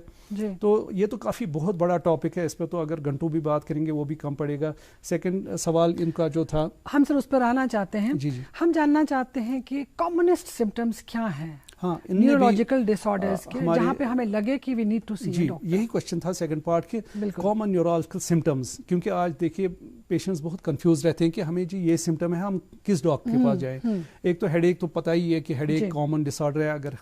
तो ये तो काफ़ी बहुत बड़ा टॉपिक है, इस पर तो अगर घंटों भी बात करेंगे वो भी कम पड़ेगा। सेकंड सवाल इनका जो था, हम सर उस पर आना चाहते हैं। जी। हम जानना चाहते हैं कि कॉमनेस्ट सिम्टम्स क्या हैं, हाँ, न्यूरोलॉजिकल डिसऑर्डर्स के, जहाँ पे हमें लगे कि वी नीड टू सी जी, यही क्वेश्चन था सेकंड पार्ट के, कॉमन न्यूरोलॉजिकल सिम्टम्स, क्योंकि आज देखिए पेशेंट्स बहुत कंफ्यूज रहते हैं कि हमें जी ये सिम्टम है, हम किस डॉक्टर के पास जाएं. एक तो हेडेक तो पता ही है कि हेडेक कॉमन डिसऑर्डर है, अगर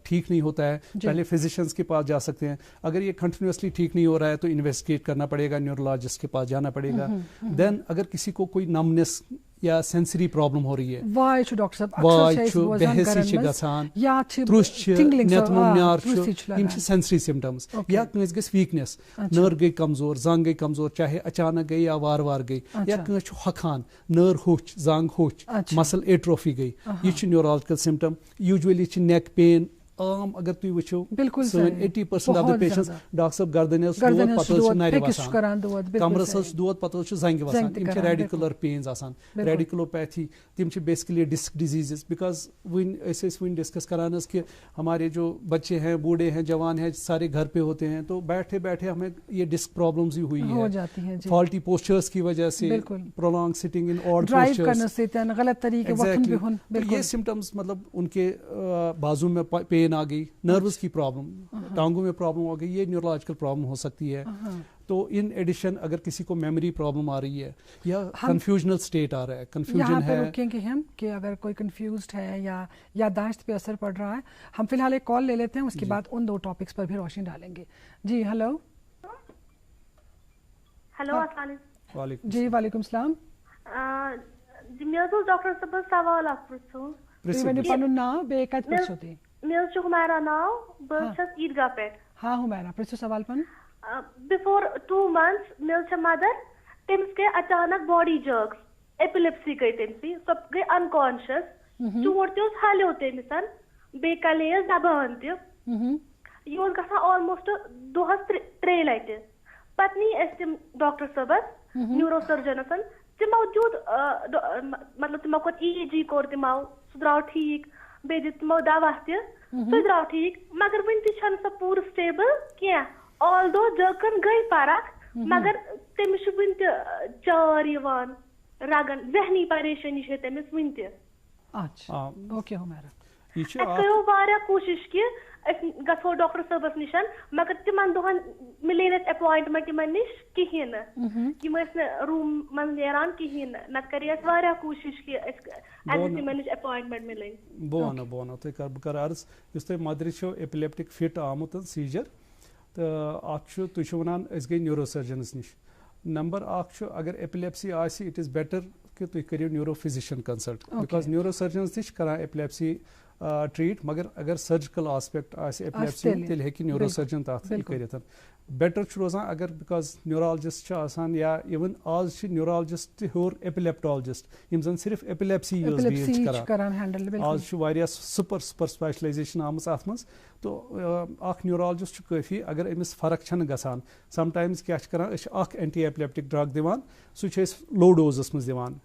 ठीक नहीं होता है पहले फिजिशियंस के पास जा सकते हैं. अगर ये कंटिन्यूसली ठीक नहीं हो रहा है तो इन्वेस्टिगेट करना पड़ेगा, न्यूरोलॉजिस्ट के पास जाना पड़ेगा. देन अगर किसी को कोई नमनेस या सेंसरी प्रॉब्लम हो रही है, वाई छु डॉक्टर साहब वाई छु बेहसी छु गसान या त्रुश छु नेतमुम न्यार छु यम छु सेंसरी सिम्टम्स. या कस गस वीकनेस, नर्व गई कमजोर, जंग गई कमजोर, चाहे अचानक गई या वार वार गई, या कस छु हखान, नर्व होच, जंग होच, मसल एट्रोफी गई. ये छु न्यूरोलॉजिकल सिम्टम. यूजुअली छु नेक पेन आम. अगर तुम वो 80% ऑफ द पेशेंट्स डॉक्टर साहब गर्दन पत नर वसान, कमरस दौद पत जंग वसान. यम रेडिकुलर पेन्स आसान, रेडिकुलोपैथी. तिम basically disc diseases. Because one discuss करान कि हमारे जो बच्चे हैं, बूढ़े हैं, जवान हैं, सारे घर पे होते हैं, तो बैठे बैठे हमें ये डिस्क प्रॉब्लम्स ही हुई है फॉल्टी पोस्चर्स की वजह से, prolong sitting in odd postures, गलत तरीके. ये सिम्टम्स मतलब उनके बाजू में पेन आ गई, नर्व्स की प्रॉब्लम, टांगों में प्रॉब्लम हो गई, ये न्यूरोलॉजिकल प्रॉब्लम हो सकती है. तो इन एडिशन अगर किसी को मेमोरी प्रॉब्लम आ रही है या कंफ्यूजनल स्टेट आ रहा है, कंफ्यूजन है, रुकेंगे हम कि अगर कोई कंफ्यूज्ड है या याददाश्त पे असर पड़ रहा है. हम फिलहाल एक कॉल ले लेते हैं, उसके बाद उन 2 टॉपिक्स पर भी रोशनी डालेंगे. जी हेलो. हेलो अस्सलाम वालेकुम. जी वालेकुम सलाम. जी मैं तो डॉक्टर साहब सवाल आपको मैंने पन्नु नाम बेकत पूछोती. मैं जो हमारा नाम बस ईदगाह पे. हाँ हमारा प्रश्न सवाल पन. Before 2 months मेरे मदर तम्स के अचानक बॉडी जर्क्स, एपिलेप्सी गई तमसी, सब गई अनकॉन्शियस. चोट तो हालो तमिसन बे कले जबान त ये गसान ऑलमोस्ट दोहस 3 लटि. पत्नी तम डॉक्टर साहबस न्यूरो सर्जनसन तमो दीत मतलब तमो कोर EEG कोर तमो सह द्राव ठीक, बे दित तमो दवा सह द्राव ठीक, मगर वन तन सह पूर स्टेबल क्या. ऑल्दो जर्कन गई फरक, मगर तमिस वन चार यवान, रगन, जहनी परेशानी है तमिस वन त. अच्छा ओके हमारा करो वारा कोशिश कि गो डॉक्टर साहबस निशन, मगर तिमन दोहन मिले अपॉइंटमेंट तिमन निश कहीं न रूम मन नेरान कहीं न करे वारा कोशिश कि तिमन निश अपॉइंटमेंट मिले. बोनो तो कर अर्ज युस तुम मदर एपिलेप्टिक फिट आमुत सीजर तो अ तुम वनान गई न्यूरो सर्जनस निश. नंबर 1 अगर एपिलेप्सी आसी इट इज़ बेटर कि तुम करियो neuro physician consult, because neuro surgeons निश करान एपिलेप्सी ट्रीट, मगर अगर सर्जिकल आस्पेक्ट आसे एपिलेप्सी तेल हेकि न्यूरो सर्जन तथ करित. बेटर रोजान अगर बिकॉज न्यूरोलॉजिस्ट आसान या इवन आज न्यूरोलॉजिस्ट होर एपिलेप्टोलॉजिस्ट यम जन सिर्फ एपिलेप्सी करान. आज वारिया सुपर स्पेशलाइजेशन आम अत मज. तो अख न्यूरोलॉजिस्ट काफ़ी अगर अमिस फर्क छन गसान. समटाइम्स क्या करान एंटी एपिलेप्टिक ड्रग दिवान, सह लो डोजस मज दिवान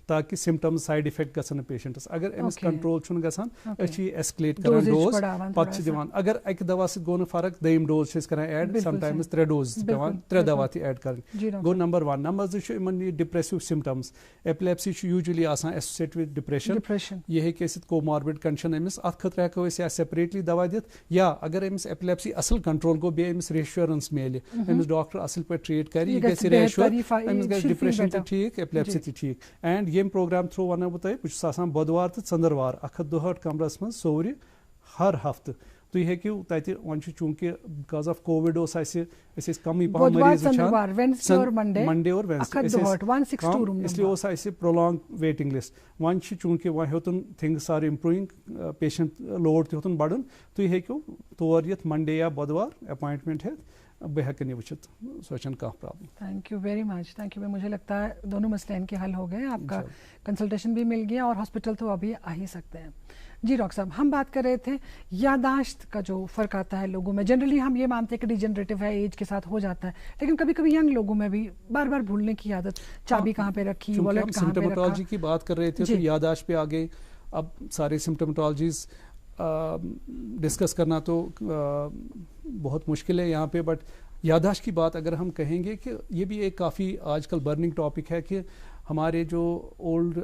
ताकि सिम्टम्स साइड इफेक्ट गसन पेशेंटस. अगर अमिस कंट्रोल छुन गसान एस्कलेट करान डोज पत दिवान. अगर अक दवा से गो न फर्क दयम डोज करान ऐड, समटाइम्स 3 डोज दिवान, 3 दवा ऐड कर. गो नंबर 1. नंबर 2 इन डिप्रेसिव सिम्टम्स. एपिलेप्सी यूजुअली आसान एसोसिएट विद डिप्रेशन. ये हेकि कोमॉर्बिड कंडीशन अमिस अत खतर हेको या सेपरेटली दवा दित, या अगर अमिस एपिलेप्सी असल कंट्रोल गो बे अमिस रेश्योरेंस मिले, अमिस डॉक्टर असल पे ट्रीट कर, यह गि रेश्योर, अमिस गि डिप्रेशन त ठीक, एपिलेप्सी त ठीक. एंड ये प्रोग्राम थ्रू वन बह तुम बह बुधवार तो चंद्रवार 1-2 कमरस मज सोवरि हर हफ्त. तुम हेकि तत वन चूंकि बिकॉज ऑफ कोविड कम पहन मरीज मंडे और वेडनेसडे, इसलिए प्रोलॉन्ग वेटिंग लिस्ट. वन चूंकि वह हेतुन things are improving, patient load हेतुन बढ़न, तुम हेकु तौर यथ मंडे या बुधवार अपॉइंटमेंट है बह हेकन यह वुचित, सोचन कह problem. Thank you very much. Thank you. मुझे लगता है दोनों मसले इनके हल हो गए, आपका कंसल्टेशन भी मिल गया और हॉस्पिटल तो अभी आ ही सकते हैं. जी डॉक्टर साहब, हम बात कर रहे थे यादाश्त का जो फ़र्क आता है लोगों में. जनरली हम ये मानते हैं कि डिजेनरेटिव है, एज के साथ हो जाता है, लेकिन कभी कभी यंग लोगों में भी बार बार भूलने की आदत, चाबी कहाँ पे रखी, वॉलेट कहाँ पे रखा. सिम्टोमेटोलॉजी की बात कर रहे थे तो यादाश्त पे आ गए. अब सारे सिम्टोमेटोलॉजीज डिस्कस करना तो बहुत मुश्किल है यहाँ पे, बट यादाश्त की बात अगर हम कहेंगे कि ये भी एक काफ़ी आजकल बर्निंग टॉपिक है कि हमारे जो ओल्ड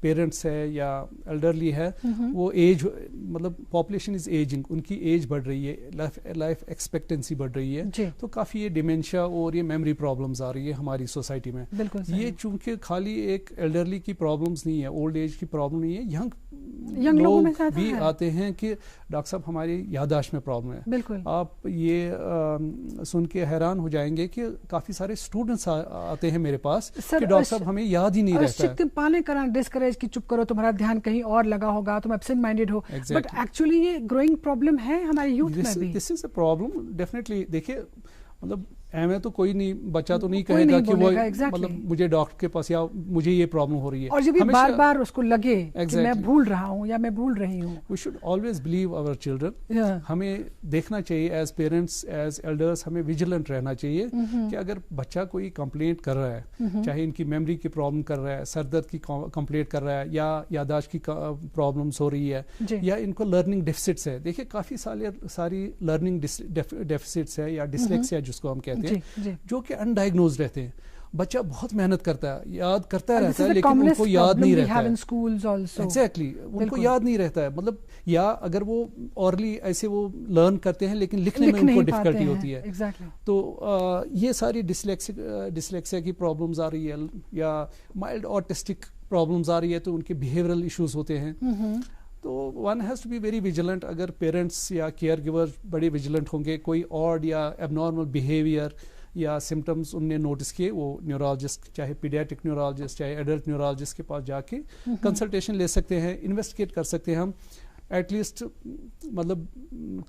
पेरेंट्स है या एल्डरली है, वो एज मतलब पॉपुलेशन इज एजिंग, उनकी एज बढ़ रही है, लाइफ एक्सपेक्टेंसी बढ़ रही है, तो काफ़ी ये डिमेंशिया और ये मेमोरी प्रॉब्लम्स आ रही है हमारी सोसाइटी में। ये चूंकि खाली एक एल्डरली की प्रॉब्लम्स नहीं है, ओल्ड एज की प्रॉब्लम नहीं है, यंग लोग भी आते हैं कि डॉक्टर साहब हमारी याददाश्त में प्रॉब्लम है। आप ये सुन के हैरान हो जाएंगे कि काफ़ी सारे स्टूडेंट्स आते हैं मेरे पास कि डॉक्टर साहब हमें याद ही नहीं रहता है। डिस्करेज कि चुप करो, तुम्हारा ध्यान कहीं और लगा होगा, तुम एब्सेंट माइंडेड हो, बट एक्चुअली ये ग्रोइंग प्रॉब्लम है हमारे यूथ में भी। This is a problem definitely. देखिए मतलब एवं तो कोई नहीं, बच्चा तो नहीं कहेगा कि वो मतलब मुझे डॉक्टर के पास या मुझे ये प्रॉब्लम हो रही है, और जब बार बार उसको लगे कि मैं भूल रहा हूँ या मैं भूल रही हूँ। We should always believe our children. हमें देखना चाहिए एज पेरेंट्स एज एल्डर्स, हमें विजिलेंट रहना चाहिए कि अगर बच्चा कोई कंप्लेंट कर रहा है, चाहे इनकी मेमोरी की प्रॉब्लम कर रहा है, सर दर्द की कंप्लेंट कर रहा है, या याददाश्त की प्रॉब्लम्स हो रही है, या इनको लर्निंग डेफिसिट्स है। देखिए काफ़ी सारी लर्निंग डेफिसिट्स है या डिसलेक्सिया जिसको हम कहते हैं, जो कि अनडायग्नोज रहते हैं। बच्चा बहुत मेहनत करता है, याद करता रहता है, लेकिन उनको याद नहीं रहता है। एग्जैक्टली, उनको याद नहीं रहता है। मतलब या अगर वो ऑरली ऐसे वो लर्न करते हैं, लेकिन लिखने में उनको डिफिकल्टी होती है। तो ये सारी डिसलेक्सिया की प्रॉब्लम्स आ रही है, या माइल्ड ऑटिस्टिक प्रॉब्लम्स आ रही है, तो उनके बिहेवियरल इश्यूज होते हैं। तो one has to be very vigilant. अगर पेरेंट्स या केयर गिवर बड़े विजिलेंट होंगे, कोई ऑड या एबनॉर्मल बिहेवियर या सिम्टम्स उनने नोटिस किए, वो न्यूरोलॉजिस्ट, चाहे पीडियाट्रिक न्यूरोलॉजिस्ट चाहे एडल्ट न्यूरोलॉजिस्ट के पास जाके कंसल्टेशन ले सकते हैं, इन्वेस्टिगेट कर सकते हैं हम, एटलीस्ट मतलब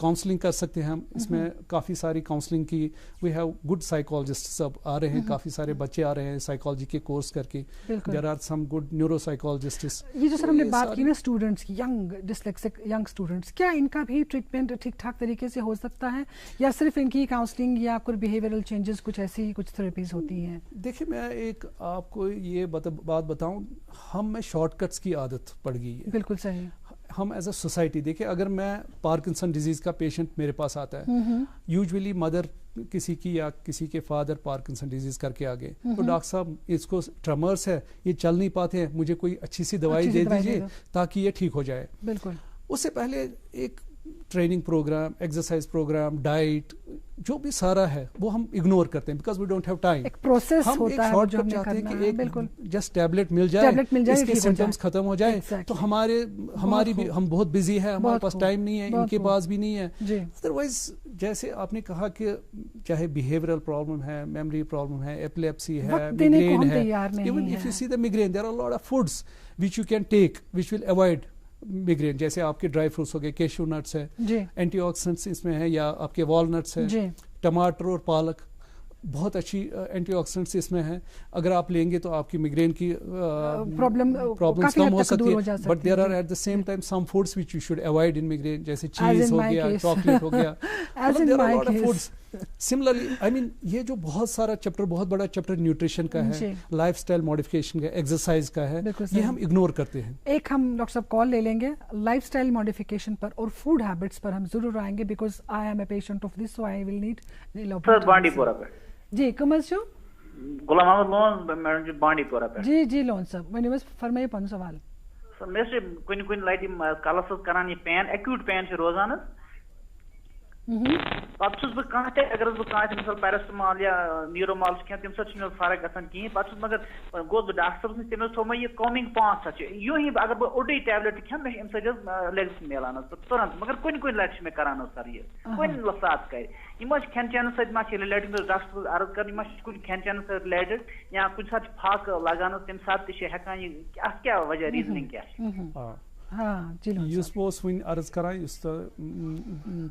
काउंसलिंग कर सकते हैं हम। इसमें काफ़ी सारी काउंसलिंग की, वी हैव गुड साइकोलॉजिस्ट सब आ रहे हैं, काफ़ी सारे बच्चे आ रहे हैं साइकोलॉजी के कोर्स करके। There are some good neuropsychologists. ये जो सर हमने बात की ना स्टूडेंट्स की, यंग डिसलेक्सिक यंग स्टूडेंट्स, क्या इनका भी ट्रीटमेंट ठीक ठाक तरीके से हो सकता है, या सिर्फ इनकी काउंसलिंग या कुछ बिहेवियरल चेंजेस, कुछ ऐसी कुछ थेरेपीज होती हैं? देखिए मैं एक आपको ये बात बताऊं, हम में शॉर्टकट्स की आदत पड़ गई है। बिल्कुल सही। हम एज अ सोसाइटी, देखिए अगर मैं पार्किंसन डिजीज का पेशेंट मेरे पास आता है, यूजुअली मदर किसी की या किसी के फादर पार्किंसन डिजीज करके आ गए, तो डॉक्टर साहब इसको ट्रमर्स है, ये चल नहीं पाते हैं, मुझे कोई अच्छी सी दवाई दे दीजिए ताकि ये ठीक हो जाए। बिल्कुल। उससे पहले एक training programme, exercise programme, diet, जो भी सारा है वो हम इग्नोर करते हैं, because we don't have time. एक प्रोसेस हम होता एक शॉर्टकट चाहते हैं कि एक जस्ट टैबलेट मिल जाए, इसके सिम्टम्स खत्म हो जाए। तो हमारी भी, हम बहुत बिजी है, हमारे पास टाइम नहीं है, इनके पास भी नहीं है। अदरवाइज जैसे आपने कहा कि चाहे बिहेवियरल प्रॉब्लम है, मेमोरी प्रॉब्लम है, एपिलेप्सी है, मिग्रेन है, even if you see the migraine, there are a lot of foods which you can take which will avoid migraine. जैसे आपके ड्राई फ्रूट्स हो गए, कैश्यू नट्स है, एंटीऑक्सीडेंट्स इसमें है, या आपके वॉलनट्स है, टमाटर और पालक बहुत अच्छी एंटीऑक्सीडेंट्स इसमें है। अगर आप लेंगे तो आपकी मिग्रेन की प्रॉब्लम्स कम हो सकती है। But there are at the same time some foods which you should avoid in migraine, जैसे चीज हो गया, चॉकलेट हो गया। There are lot of foods. Similarly I mean ये जो बहुत सारा चैप्टर, बहुत बड़ा चैप्टर न्यूट्रिशन का है, लाइफस्टाइल मॉडिफिकेशन का, एक्सरसाइज का है, ये हम इग्नोर करते हैं। एक हम डॉक्टर साहब कॉल ले लेंगे लाइफस्टाइल मॉडिफिकेशन पर और फूड हैबिट्स पर हम जरूर आएंगे, because I am a patient of this, so I will need sir Bandipora पे। जी कमल शो गुलाम अहमद लोन मैडम जी बांडीपुरा पे। जी लोन साहब वन बस फरमाइए पन सवाल। सर मे से कुन लाइट कलस करान ये पेन, एक्यूट पेन से रोजान पस बह अगर मिसाल पैरासिटामोल या न्यूरोमॉल तम सर फर्क गई कहें, मगर गोस बह डॉक्टर नश तम थो ये कॉमिंग 500 यूं ही अगर बह ओडे टैबलेट खेम मे लेग्स मिलान तुरंत, मगर कुन लटि मे करान सर ये कुन सात कर खेन चेन सत्य रिलेटेड डॉक्टर अर्ज कर कुछ खेन चेन सर रिलेटेड, या कुछ सात फाक लगान तम सात हेकान अत क्या वजह रीजनिंग क्या? वन अर्ज करान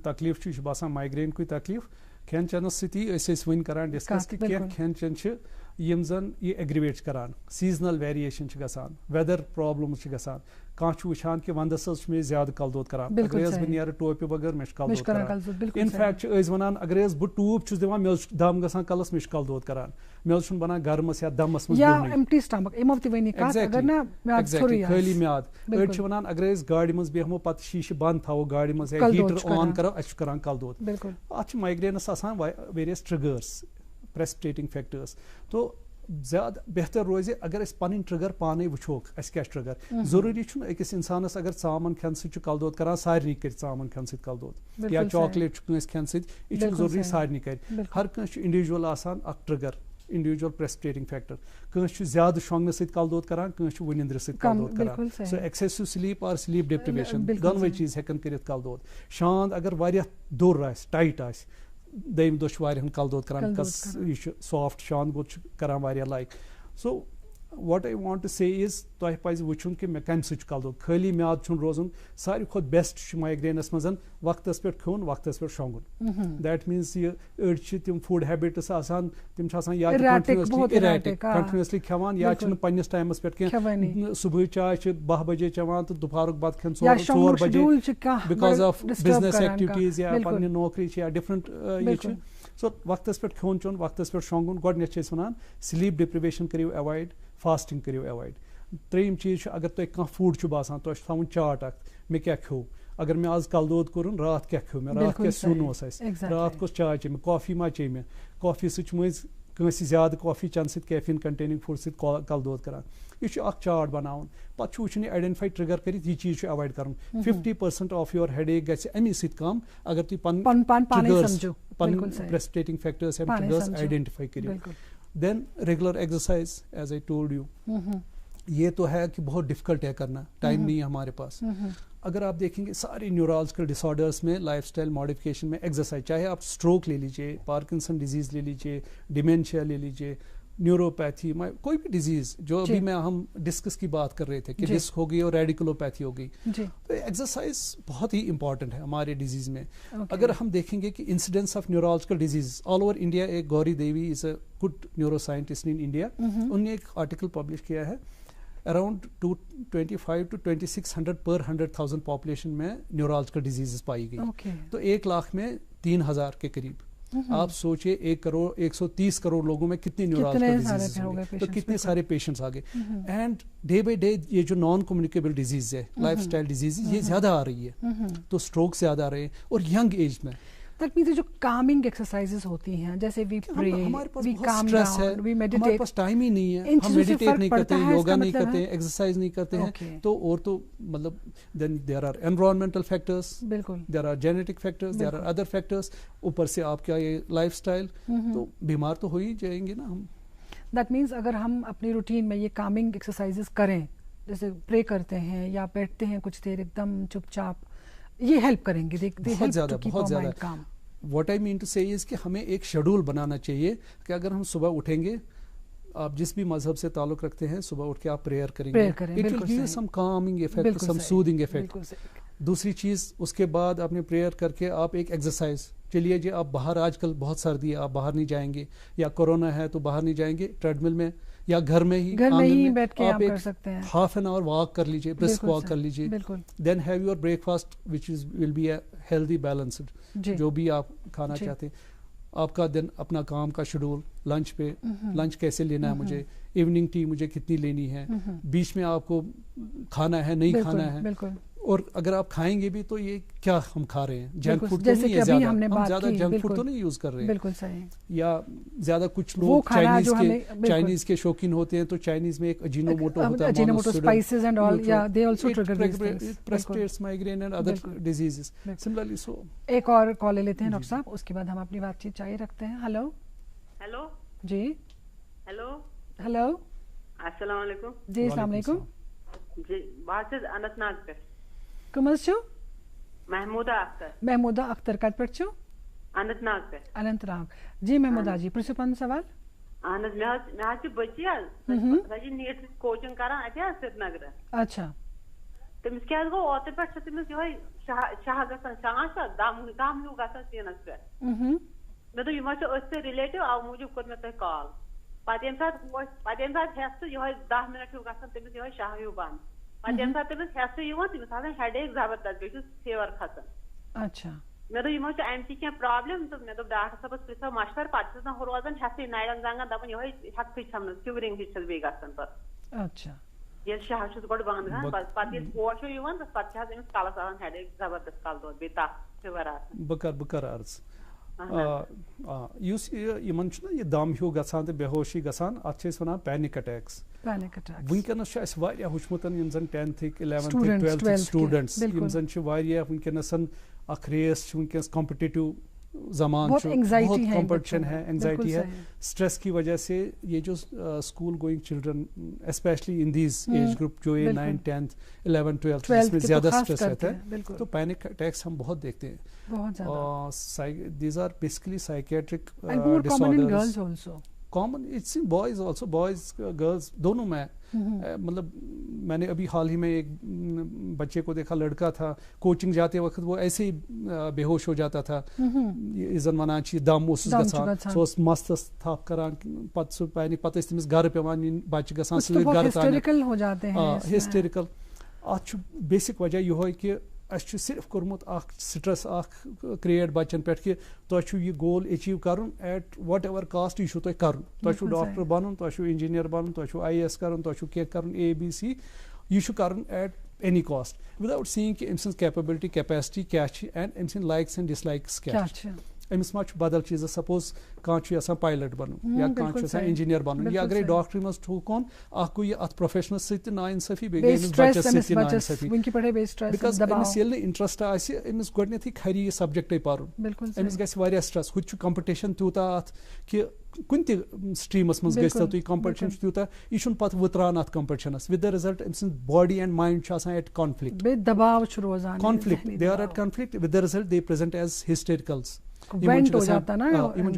तकलीफ बसान माइग्रेन कोई तकलीफ खेन चेन सी वन करान डिस्कस कि खेन चेन यम जन ये एग्रीवेट करान, सीजनल वेरिएशन गसान, वेदर प्रॉब्लम्स गसान। कह वुचान कि वंदस मे ज्यादा कल दोद करान, अगर बह नीर टोपे बगैर मे कल दोद करान। इनफैक्ट वन अगर बह टूप दिवान मे दम गसान कलस मे कल दोद करान, मे बनान गर्मस या दमस खाली म्याद। अड़ वन अगर गाड़ी मज बेहमो पत शीशे बंद थो गाड़ी मज हीटर ऑन करो करान कल दोद। अत माइग्रेनस आसान वेरियस ट्रिगर्स, प्रेसिपिटेटिंग फैक्टर्स। तो زیادہ بہتر روزِ اگر أسۍ پَنٕنۍ ٹرٛگر پانے وٕچھوکھ اَسہِ کیٛاہ چھُ ٹرٛگر. ضروٗری چھُنہٕ أکِس اِنسانَس اگر ژامَن کھٮ۪نہٕ سۭتۍ چھُ کَلہٕ دود کران سارنٕے کَرِ ژامَن کھٮ۪نہٕ سۭتۍ کَلہٕ دود, یا چاکلیٹ چھُ کٲنٛسہِ کھٮ۪نہٕ سۭتۍ یہِ چھُنہٕ ضروٗری سارنٕے کَرِ. ہر کٲنٛسہِ چھُ اِنڈِوِجوَل آسان اکھ ٹرٛگر, اِنڈِوِجوَل پرٛیسپِٹیٹِنٛگ فیکٹر. کٲنٛسہِ چھُ زیادٕ شۄنٛگنہٕ سۭتۍ کَلہٕ دود کران, کٲنٛسہِ چھُ وٕنِنٛدرِ سۭتۍ کَلہٕ دود کران. سو ایکسیسِو سلیٖپ آر سلیٖپ ڈِپرِویشن دۄنوَے چیٖز ہٮ۪کن کٔرِتھ کَلہٕ دود. شانٛد اگر واریاہ دوٚر آسہِ, ٹایٹ آسہِ, دوٚیِمہِ دۄہ چھُ واریاہن کَلہٕ دود کران, بِکاز یہِ چھُ سافٹ شانٛد گوٚد چھُ کران واریاہ like. So what I want to say is تۄہہِ پَزِ وٕچھُن کہِ مےٚ کَمہِ سۭتۍ چھُ کَلہٕ دود. خٲلی میادٕ چھُنہٕ روزُن. ساروی کھۄتہٕ بیسٹ چھُ مایگرینَس منٛز وقتَس پٮ۪ٹھ کھیوٚن, وقتَس پٮ۪ٹھ شۄنٛگُن. دیٹ میٖنٕز یہِ أڑۍ چھِ تِم فُڈ ہیبِٹٕس آسان, تِم چھِ آسان یا کنٹِنیوسلی کھٮ۪وان, یا چھِنہٕ پنٛنِس ٹایمَس پٮ۪ٹھ کینٛہہ. صُبحٕچ چاے چھِ 10 بجے چٮ۪وان تہٕ دُپہرُک بَتہٕ کھٮ۪ن 4 بجے بِکاز آف بِزنس ایکٹِوِٹیٖز یا پنٕنہِ نوکری چھِ یا ڈِفرنٹ یہِ چھِ. سو وقتَس پٮ۪ٹھ کھیوٚن چیوٚن, وقتَس پٮ۪ٹھ شۄنٛگُن. گۄڈٕنٮ۪تھ چھِ أسۍ وَنان سلیٖپ ڈِپرِویشن کٔرِو ایوایڈ, فاسٹِنٛگ کٔرِو ایوایڈ. ترٛیٚیِم چیٖز چھُ اگر تۄہہِ کانٛہہ فُڈ چھُ باسان تۄہہِ چھُ تھاوُن چاٹ اکھ مےٚ کیٛاہ کھیوٚو. اگر مےٚ آز کَلہٕ دود کوٚرُن, راتھ کیٛاہ کھیوٚو مےٚ, راتھ کیٛاہ سیُن اوس اَسہِ, راتھ کۄس چاے چے مےٚ, کافی ما چے مےٚ, کافی سۭتۍ چھُ مٔنٛزۍ کٲنٛسہِ زیادٕ کافی چٮ۪نہٕ سۭتۍ کیفیٖن کَنٹینِنٛگ فُڈ سۭتۍ کَلہٕ دود کران. یہِ چھُ اکھ چاٹ بَناوُن. پَتہٕ چھُ وٕچھُن یہِ آیڈٮ۪نٹِفاے ٹرٛگر کٔرِتھ یہِ چیٖز چھُ ایوایڈ کَرُن. 50% آف یور ہیڈ ایک گژھِ اَمی سۭتۍ کَم اگر تُہۍ پَنٕنۍ پرٛیسپِٹیٹِنٛگ فیکٹٲرٕس اینڈ ٹرٛگٲرٕس آیڈٮ۪نٹِفاے کٔرِو. Then regular exercise as I told you, یہ تو ہے کہ بہت ڈفیکلٹ ہے کرنا, ٹائم نہیں ہے ہمارے پاس. اگر آپ دیکھیں گے سارے نیورولوجیکل ڈس آرڈرس میں لائف اسٹائل ماڈیفکیشن میں ایکسرسائز, چاہے آپ اسٹروک لے لیجیے, پارکنسن ڈیزیز لے لیجیے, ڈیمینشیا لے لیجیے, نیوروپیتھی, کوئی بھی ڈیزیز جو ابھی میں ہم ڈسکس کی بات کر رہے تھے کہ ڈسک ہو گئی اور ریڈیکولوپیتھی ہو گئی, تو ایکسرسائز بہت ہی امپورٹنٹ ہے ہمارے ڈیزیز میں. اگر ہم دیکھیں گے کہ incidence of neurological disease all over India, ایک Gauri Devi is a good neuro scientist in India, انہوں نے ایک آرٹیکل پبلش کیا ہے اراؤنڈ 225 to 2600 پر 100,000 پاپولیشن میں نیورولوجیکل ڈیزیزز پائی گئی. تو 1 لاکھ میں 3000 کے قریب. آپ سوچئے 1 کروڑ 130 کروڑ لوگوں میں کتنے نیورولوجیکل ڈیزیز ہوں گے, تو کتنے سارے پیشنٹس آ گئے. اینڈ ڈے بائی ڈے یہ جو نان کمیونیکیبل ڈیزیز ہے, لائف اسٹائل ڈیزیز, یہ زیادہ آ رہی ہے. تو اسٹروک زیادہ آ رہے ہیں اور ینگ ایج میں. دیٹ مینس جو کامنگ ایکسرسائزز ہوتی ہیں, جیسے وی پرے, وی کام ڈاؤن, وی میڈیٹیٹ, ہمارے پاس ٹائم ہی نہیں ہے, ہم میڈیٹیٹ نہیں کرتے ہیں, یوگا نہیں کرتے ہیں, ایکسرسائز نہیں کرتے ہیں. تو اور تو مطلب then there are environmental factors, there are genetic factors, there are other factors, اوپر سے آپ کا یہ لائف اسٹائل, تو بیمار تو ہو ہی جائیں گے نا ہم. دیٹ مینس اگر ہم اپنی روٹین میں یہ کامنگ ایکسرسائزز کریں, جیسے پرے کرتے ہیں یا بیٹھتے ہیں کچھ دیر ایک دم چپ چاپ, یہ ہیلپ کریں گے. بہت زیادہ, بہت زیادہ. What I main to say از کہ ہمیں ایک شیڈول بنانا چاہیے کہ اگر ہم صبح اٹھیں گے, آپ جس بھی مذہب سے تعلق رکھتے ہیں, صبح اٹھ کے آپ پریئر کریں گے, it will give some calming effect, some soothing effect. دوسری چیز, اس کے بعد آپ نے پریئر کر کے آپ ایک ایکسرسائز, چلیے جی آپ باہر, آج کل بہت سردی ہے, آپ باہر نہیں جائیں گے, یا کورونا ہے تو باہر نہیں جائیں گے, ٹریڈ مل میں یا گھر میں ہی بیٹھ کے آپ کر سکتے ہیں, ہاف این آور واک کر لیجیے, برسک واک کر لیجیے. Then have your breakfast which will be a healthy balanced, جو بھی آپ کھانا چاہتے ہیں. آپ کا دن اپنا کام کا شیڈول, لنچ پہ لنچ کیسے لینا ہے مجھے, ایوننگ ٹی مجھے کتنی لینی ہے, بیچ میں آپ کو کھانا ہے نہیں کھانا ہے, اور اگر آپ کھائیں گے بھی تو یہ کیا ہم کھا رہے ہیں, جنک فوڈ تو نہیں ہے زیادہ, ہم زیادہ جنک فوڈ تو نہیں یوز کر رہے ہیں. بالکل صحیح. یا زیادہ کچھ لوگ چائنیز کے شوقین ہوتے ہیں, تو چائنیز میں ایک اجینوموٹو ہوتا ہے. ایک اور کال لے لیتے ہیں ڈاکٹر صاحب, اس کے بعد ہم اپنی بات چیت جاری رکھتے ہیں. ہلو ہلو جی, ہلو ہلو, السلام علیکم. جی السلام علیکم. جی بات چھِ اننت ناگ پٮ۪ٹھ. کٕم حظ چھِو؟ محموٗدا اختر. محموٗدا اختر, کتہِ پٮ۪ٹھ چھِو؟ اننت ناگ پٮ۪ٹھ. اننت ناگ. جی محموٗدا جی, پرٛژھِو پنُن سوال. اہن حظ, مےٚ حظ چھِ بٔچی حظ, سۄ چھِ نیٖٹٕچ کوچِنٛگ کران اَتہِ حظ سرینگرٕ. اچھا. تٔمِس کیٛاہ حظ گوٚو, اوترٕ پٮ۪ٹھ چھِ تٔمِس یِہوے شاہ گژھان, شانٛش چھا دم ہیوٗ گژھان سیٖنس پٮ۪ٹھ. مےٚ دوٚپ یہِ ما چھُ أتھۍ سۭتۍ رِلیٹِو, اَوٕ موٗجوٗب کوٚر مےٚ تۄہہِ کال. پتہٕ ییٚمہِ ساتہٕ ہٮ۪س تہٕ یِہوے 10 مِنٹ ہیوٗ گژھان تٔمِس یِہوے شاہ ہیوٗ بنٛد. پتہٕ ییٚمہِ ساتہٕ تٔمِس ہٮ۪سہٕ یِوان, تٔمِس آسان ہیڈ ایک زبردست, بیٚیہِ چھُس فیور کھسان. اچھا. مےٚ دوٚپ یِمو چھُ اَمہِ تہِ کینٛہہ پرٛابلِم, تہٕ مےٚ دوٚپ ڈاکٹر صٲبس پرٛژھو مشور. پتہٕ چھُس نہٕ ہُہ روزان ہٮ۪سٕے, نرٮ۪ن زنٛگن دپان یِہوے ہٮ۪کتھٕے چھَم نہٕ, فِورِنٛگ ہِش چھَس بیٚیہِ گژھان پتہٕ. اچھا. ییٚلہِ شاہ چھُس گۄڈٕ بنٛد گژھان, پتہٕ ییٚلہِ ہوش چھُ یِوان, تہٕ پتہٕ چھِ حظ أمِس کلس آسان ہیڈ ایک زبردست, کلہٕ دود, بیٚیہِ تپھ فِور آسان. بہٕ کر عرض, یُس یِمن چھُنہ یہِ دم ہیوٗ گژھان تہٕ بے ہوشی گژھان اَتھ چھِ أسۍ وَنان پینِک اٹیکس. وٕنکیٚنس چھُ اَسہِ واریاہ وٕچھمُت یِم زن 10th 11th 12th سٹوٗڈنٹس یِم زن چھِ واریاہ وٕنکیٚنس اکھ ریس چھِ وٕنکیٚنس کمپٹیٹِو زمان چھُ, بہت کمپٹیشن ہے, اینگزائٹی ہے, اسٹریس کی وجہ سے یہ جو school going children especially in these age group جو یہ 9th 10th 11th 12th جس میں زیادہ اسٹریس رہتا ہے, تو پینک اٹیکس ہم بہت دیکھتے ہیں. These are basically psychiatric disorders, common it's in boys also, boys girls دونوں میں. مطلب میں نے ابھی حال ہی میں ایک بچے کو دیکھا, لڑکا تھا, کوچنگ جاتے وقت وہ ایسے ہی بے ہوش ہو جاتا تھا, زن ونان چھ دم اوسس گژھان, سہ اوس مستس تھپ کران, پتہٕ سُہ پینک, پتہٕ ٲسۍ تٔمِس گرٕ پیوان نِنۍ, بچہِ گژھان سۭتۍ گرٕ تانۍ, ہسٹیرikل. اتھ چھُ بیسک وجہ یہوے کہ اَسہِ چھُ صرف کوٚرمُت اکھ سٹرس اکھ کریٹ بچن پٮ۪ٹھ کہ تۄہہِ چھُ یہِ گول ایچیو کرُن ایٹ وٹ ایور کاسٹ, یہِ چھُو تۄہہِ کرُن. تۄہہِ چھُو ڈاکٹر بنُن, تۄہہِ چھُو انجیٖنیر بنُن, تۄہہِ چھُو IAS کرُن, تۄہہِ چھُو کینٛہہ کرُن ABC, یہِ چھُ کرُن ایٹ اینی کاسٹ وداؤٹ سیٖنگ کہ أمۍ سٕنٛز کیپبلٹی کیپیسٹی کیاہ چھِ اینڈ أمۍ سٕنٛدۍ لایکس اینڈ ڈس لایکس کیاہ چھِ. أمِس ما چھُ بدل چیٖزس, سپوز کانٛہہ چھُ یژھان پایلٹ بنُن یا کانٛہہ چھُ یژھان انجیٖنیر بنُن, یا اگرے ڈاکٹری منٛز ٹھوکون اکھ گوٚو یہِ اتھ پروفیشنس سۭتۍ تہِ نااِنصٲفی, بیٚیہِ گٔے أمِس بچس سۭتۍ تہِ نااِنصٲفی, بِکاز أمِس ییٚلہِ نہٕ انٹرسٹ آسہِ أمِس گۄڈٕنیتھٕے کھرِ یہِ سبجکٹے پرُن, أمِس گژھِ واریاہ سٹرس. ہُتہِ چھُ کمپٹیشن تیوٗتاہ اتھ کہ کُنہِ تہِ سٹریٖمس منٛز گٔژھۍتو تُہۍ, کمپٹیشن چھُ تیوٗتاہ, یہِ چھُنہٕ پتہٕ وٕتران اتھ کمپٹیشنس. ود د رِزلٹ أمۍ سٕنٛز باڈی اینڈ مایِنڈ چھُ آسان at conflict, conflict, they are at conflict, with the result they present as hystericals. یِمن چھُ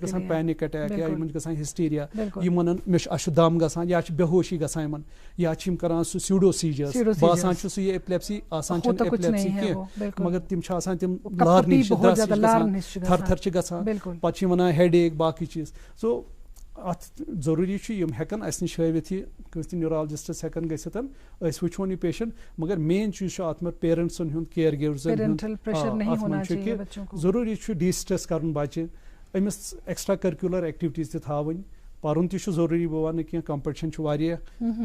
گژھان پینک اٹیک, یا یِمن چھُ گژھان ہسٹیریا, یِم ونان مےٚ چھُ, اَسہِ چھُ دم گژھان, یا چھِ بے ہوشی گژھان یِمن, یا چھِ یِم کران سُہ سیوڈو سیٖجٲرٕس, باسان چھُ سُہ یہِ ایپلیپسی, آسان چھُنہٕ ایپلیپسی کینٛہہ, مگر تِم چھِ آسان تِم لارنہِ ہِش, درس ہِش گژھان, تھر تھر چھِ گژھان, پتہٕ چھِ یِم ونان ہیڈ ایک باقٕے چیٖز. سو اتھ ضروٗری چھُ یِم ہٮ۪کن اسہِ نِش ہٲوِتھ یہِ, کٲنٛسہِ تہِ نیوٗرالجسٹس ہٮ۪کن گٔژھِتھ, أسۍ وٕچھون یہِ پیشنٹ, مگر مین چیٖز چھُ اتھ منٛز پیرنٹسن ہُنٛد, کِیر گیورزن ہُنٛد. اتھ منٛز چھُ کہِ ضروٗری چھُ ڈی سٹریس کرُن بچہِ, أمِس ایکسٹرا کٔرکیوٗلر ایکٹِوِٹیٖز تہِ تھاوٕنۍ, پرُن تہِ چھُ ضروٗری, بہٕ وَنہٕ کینٛہہ کمپٹیشن چھُ واریاہ,